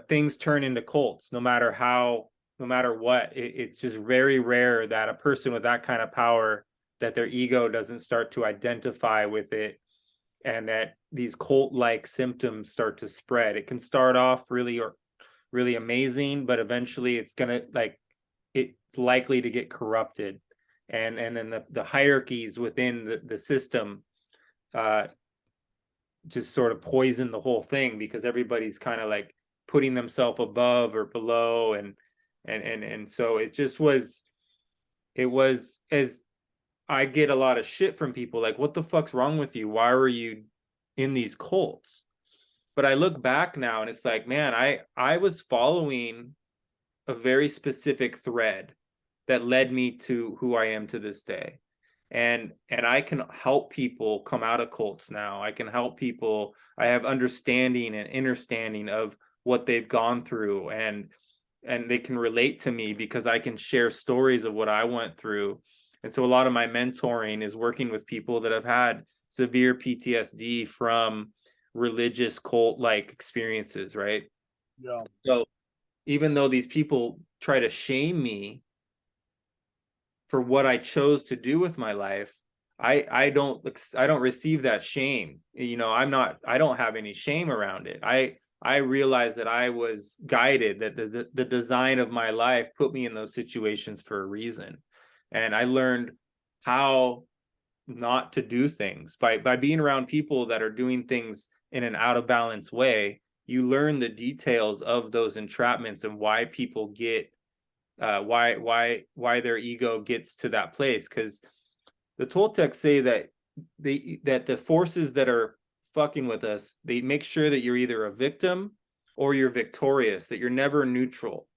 A: things turn into cults no matter what. It's just very rare that a person with that kind of power, that their ego doesn't start to identify with it, and that these cult-like symptoms start to spread. It can start off really amazing, but eventually it's likely to get corrupted, and then the hierarchies within the system just sort of poison the whole thing, because everybody's kind of like putting themselves above or below, and so it was as I get a lot of shit from people like, what the fuck's wrong with you? Why were you in these cults? But I look back now and it's like, man, I was following a very specific thread that led me to who I am to this day. And I can help people come out of cults now. I can help people. I have understanding and understanding of what they've gone through, and they can relate to me because I can share stories of what I went through. And so a lot of my mentoring is working with people that have had severe PTSD from religious cult-like experiences, right?
B: Yeah.
A: So even though these people try to shame me for what I chose to do with my life, I don't receive that shame. I don't have any shame around it. I realized that I was guided, that the design of my life put me in those situations for a reason. And I learned how not to do things by being around people that are doing things in an out of balance way. You learn the details of those entrapments and why people get why their ego gets to that place. Because the Toltecs say that the forces that are fucking with us, they make sure that you're either a victim or you're victorious, that you're never neutral,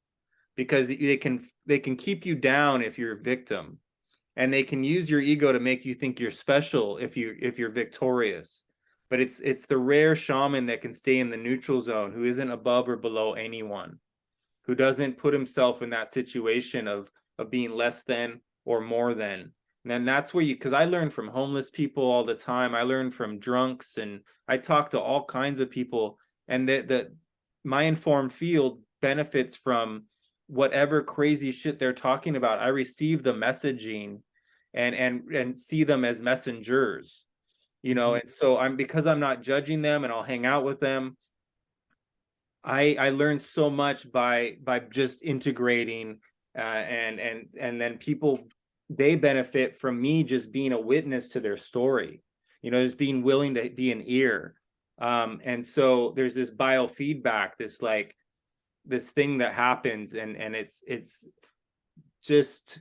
A: because they can keep you down if you're a victim, and they can use your ego to make you think you're special if you're victorious. But it's the rare shaman that can stay in the neutral zone, who isn't above or below anyone, who doesn't put himself in that situation of being less than or more than. And then that's where because I learn from homeless people all the time. I learn from drunks, and I talk to all kinds of people, and that my informed field benefits from whatever crazy shit they're talking about. I receive the messaging and see them as messengers, and so because I'm not judging them, and I'll hang out with them. I learned so much by just integrating, and then people, they benefit from me just being a witness to their story, just being willing to be an ear. And so there's this biofeedback, this thing that happens, and it's just,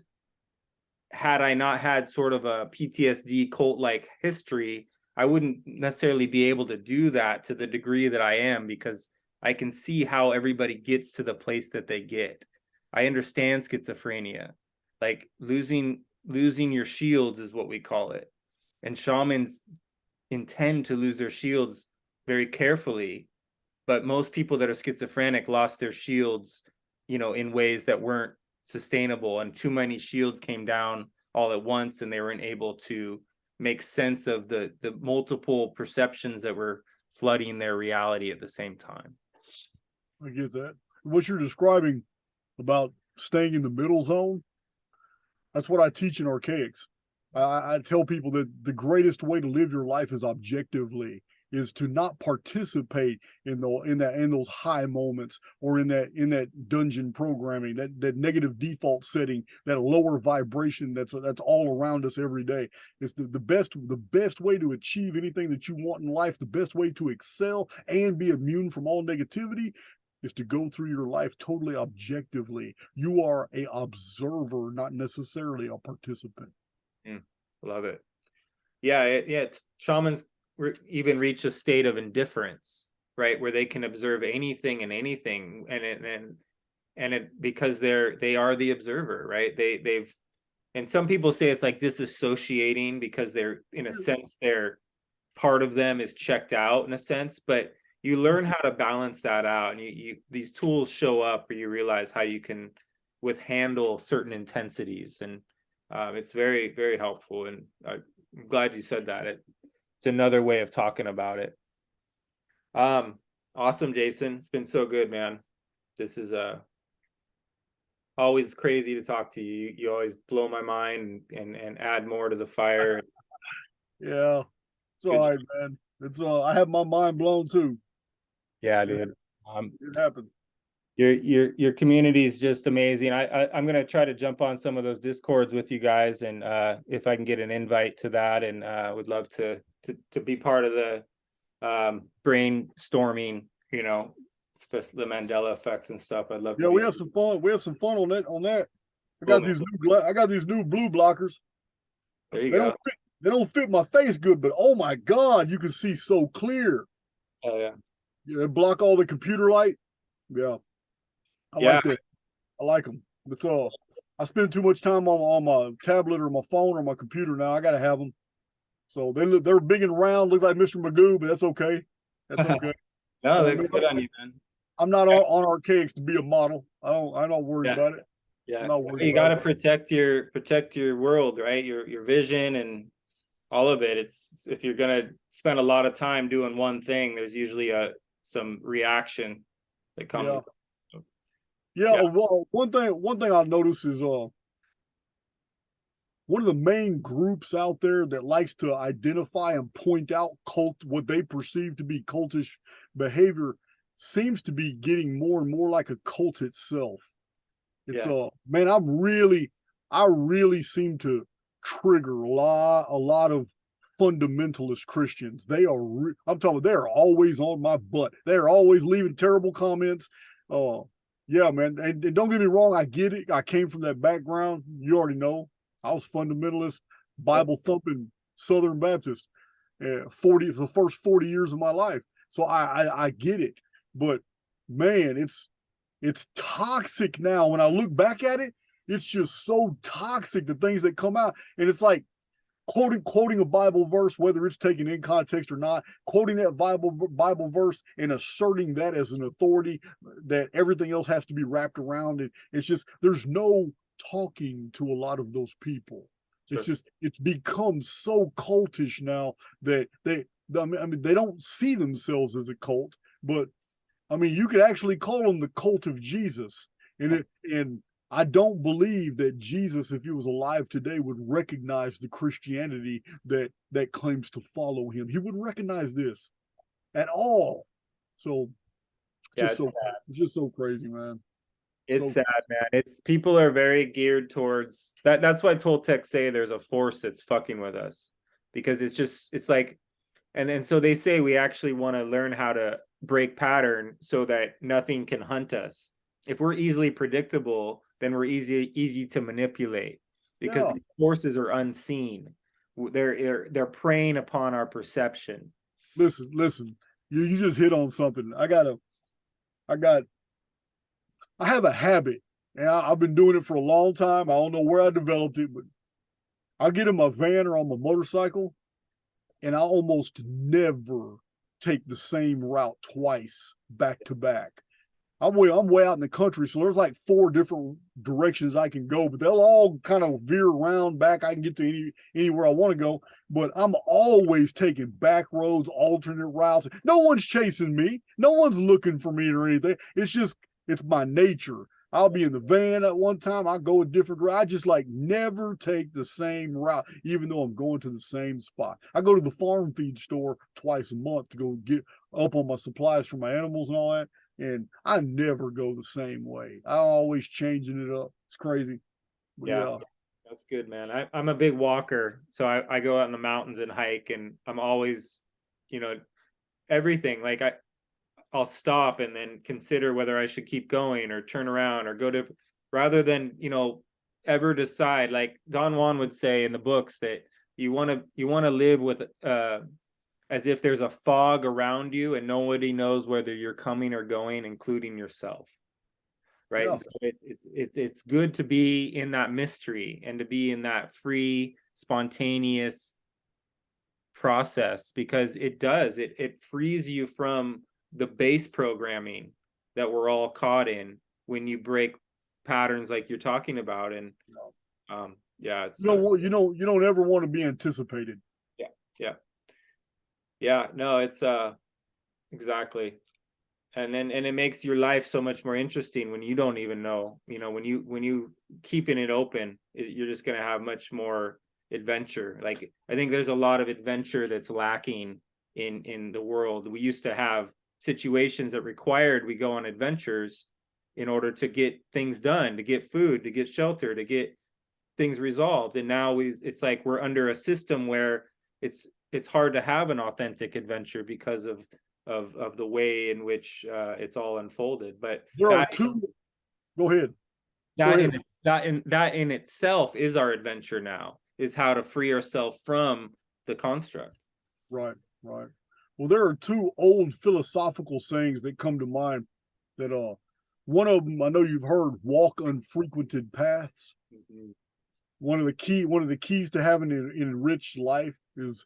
A: had I not had sort of a PTSD cult-like history, I wouldn't necessarily be able to do that to the degree that I am, because I can see how everybody gets to the place that they get. I understand schizophrenia, like losing your shields is what we call it. And shamans intend to lose their shields very carefully, but most people that are schizophrenic lost their shields, in ways that weren't sustainable, and too many shields came down all at once, and they weren't able to make sense of the multiple perceptions that were flooding their reality at the same time.
B: I get that. What you're describing about staying in the middle zone, that's what I teach in Archaix. I tell people that the greatest way to live your life is objectively, is to not participate in those high moments, or in that dungeon programming, that negative default setting, that lower vibration that's all around us every day. It's the best way to achieve anything that you want in life. The best way to excel and be immune from all negativity is to go through your life totally objectively. You are a observer, not necessarily a participant.
A: Love it. Yeah. Shamans even reach a state of indifference, right, where they can observe anything and anything, and it because they are the observer, right? And some people say it's like disassociating, because they're, in a sense, they're part of them is checked out in a sense, but you learn how to balance that out, and you these tools show up where you realize how you can handle certain intensities, and it's very, very helpful. And I'm glad you said that. It's another way of talking about it. Awesome, Jason. It's been so good, man. This is always crazy to talk to you. You always blow my mind and add more to the fire.
B: Yeah, it's all right, man. It's I have my mind blown too.
A: Yeah, dude.
B: It happens.
A: Your community is just amazing. I'm gonna try to jump on some of those discords with you guys, and if I can get an invite to that, and would love to be part of the brainstorming, you know, especially the Mandela Effect and stuff. I'd love.
B: Yeah, we have some fun. We have some fun on that. I
A: Cool,
B: got these new blue blockers.
A: There you go.
B: They don't fit my face good, but oh my God, you can see so clear.
A: Oh yeah.
B: Yeah, they block all the computer light. Yeah. I like that. I like them. It's I spend too much time on my tablet or my phone or my computer now. I gotta have them. So they're big and round, look like Mr. Magoo, but that's okay. That's okay.
A: No, they look good on you, man.
B: I'm not on Archaix to be a model. I'm not worried about it.
A: Yeah, you got to protect your world, right? Your vision and all of it. It's if you're gonna spend a lot of time doing one thing, there's usually some reaction that comes.
B: Yeah. Yeah, well, one thing I notice is one of the main groups out there that likes to identify and point out what they perceive to be cultish behavior seems to be getting more and more like a cult itself. It's man, I really seem to trigger a lot of fundamentalist Christians. They are I'm talking about they're always on my butt. They're always leaving terrible comments. Yeah, man. And don't get me wrong, I get it. I came from that background. You already know. I was fundamentalist, Bible thumping Southern Baptist the first 40 years of my life. So I get it. But man, it's toxic now. When I look back at it, it's just so toxic, the things that come out. And it's like quoting a Bible verse, whether it's taken in context or not, quoting that Bible verse and asserting that as an authority that everything else has to be wrapped around it. It's just there's no talking to a lot of those people. Sure. It's become so cultish now that they don't see themselves as a cult, but I mean you could actually call them the cult of Jesus. And I don't believe that Jesus, if he was alive today, would recognize the Christianity that claims to follow him. He wouldn't recognize this at all. So, it's just so crazy, man.
A: It's sad, man. It's people are very geared towards that. That's why Toltecs say there's a force that's fucking with us, because it's like, and so they say we actually want to learn how to break pattern so that nothing can hunt us. If we're easily predictable, then we're easy to manipulate, because the forces are unseen. They're preying upon our perception.
B: Listen. You just hit on something. I have a habit, and I've been doing it for a long time. I don't know where I developed it, but I'll get in my van or on my motorcycle, and I almost never take the same route twice back to back. I'm way out in the country, so there's like 4 different directions I can go, but they'll all kind of veer around back. I can get to anywhere I want to go, but I'm always taking back roads, alternate routes. No one's chasing me. No one's looking for me or anything. It's my nature. I'll be in the van at one time. I go a different route. I just like never take the same route, even though I'm going to the same spot. I go to the farm feed store twice a month to go get up on my supplies for my animals and all that. And I never go the same way. I'm always changing it up. It's crazy.
A: Yeah, that's good, man. I'm a big walker, so I go out in the mountains and hike, and I'm always, everything. Like I'll stop and then consider whether I should keep going or turn around or go to, rather than ever decide. Like Don Juan would say in the books that you want to live with as if there's a fog around you and nobody knows whether you're coming or going, including yourself. Right. Yeah. And so it's good to be in that mystery and to be in that free, spontaneous process, because it frees you from the base programming that we're all caught in when you break patterns like you're talking about. And yeah, it's
B: you don't ever want to be anticipated.
A: Yeah, no, it's exactly. And it makes your life so much more interesting when you don't even know, when you keeping it open, you're just going to have much more adventure. Like, I think there's a lot of adventure that's lacking in the world. We used to have situations that required we go on adventures in order to get things done, to get food, to get shelter, to get things resolved. And now it's like we're under a system where it's hard to have an authentic adventure because of the way in which it's all unfolded. But
B: there are two. Go ahead.
A: That in itself is our adventure now, is how to free ourselves from the construct.
B: Right. Well, there are two old philosophical sayings that come to mind. That one of them I know you've heard: walk unfrequented paths. Mm-hmm. One of the keys to having an enriched life is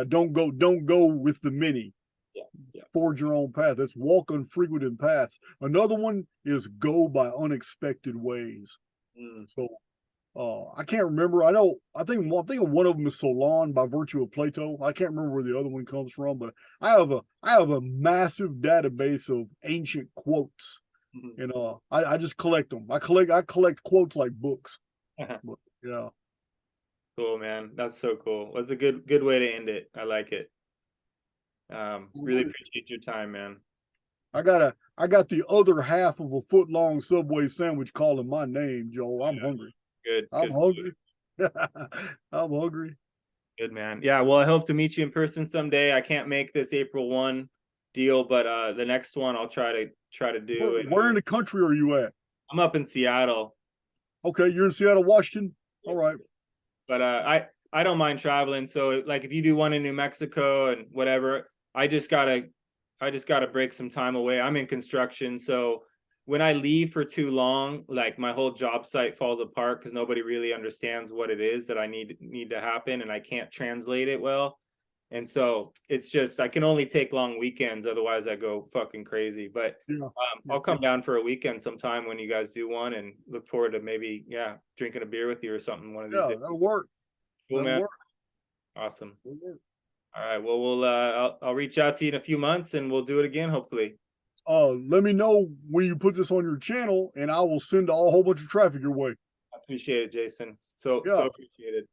B: don't go with the many. Yeah. Forge your own path. That's walk unfrequented paths. Another one is go by unexpected ways. So I can't remember. I think one of them is Solon by virtue of Plato. I can't remember where the other one comes from, but I have a massive database of ancient quotes. Mm-hmm. And I just collect them. I collect quotes like books. But, yeah.
A: Cool, man. That's so cool. That's a good way to end it. I like it. Really appreciate your time, man.
B: I got the other half of a foot-long Subway sandwich calling my name, Joel. I'm hungry.
A: Good.
B: I'm hungry. I'm hungry.
A: Good, man. Yeah, well, I hope to meet you in person someday. I can't make this April 1 deal, but the next one I'll try to do.
B: Where in the country are you at?
A: I'm up in Seattle.
B: Okay, you're in Seattle, Washington? All right.
A: But I don't mind traveling. So like if you do one in New Mexico and whatever, I just gotta break some time away. I'm in construction, so when I leave for too long, like my whole job site falls apart because nobody really understands what it is that I need to happen, and I can't translate it well. And so it's just I can only take long weekends, otherwise I go fucking crazy. But I'll come down for a weekend sometime when you guys do one, and look forward to maybe drinking a beer with you or something one of these days.
B: That'll work.
A: Cool, man. Awesome. All right. Well, I'll reach out to you in a few months and we'll do it again, hopefully.
B: Let me know when you put this on your channel and I will send a whole bunch of traffic your way.
A: I appreciate it, Jason. So appreciated.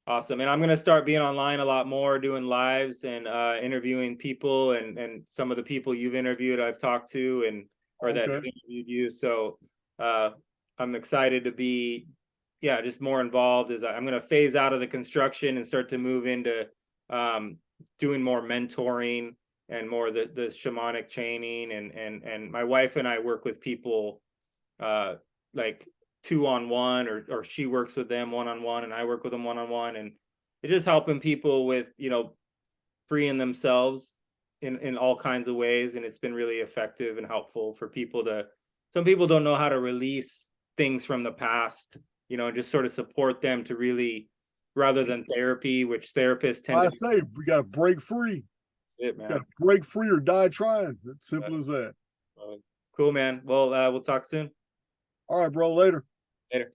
A: Awesome. And I'm going to start being online a lot more, doing lives and interviewing people and some of the people you've interviewed, I've talked to that have interviewed you. So I'm excited to be just more involved. As I'm going to phase out of the construction and start to move into doing more mentoring and more the shamanic chaining, and my wife and I work with people like 2-on-1 or she works with them 1-on-1 and I work with them 1-on-1, and it's just helping people with freeing themselves in all kinds of ways, and it's been really effective and helpful for people some people don't know how to release things from the past, and just sort of support them to really, rather than therapy, which therapists tend
B: say we got to break free.
A: That's it, man.
B: Got to break free or die trying. It's simple as that.
A: Cool, man. Well, we'll talk soon.
B: All right, bro. Later.
A: Later.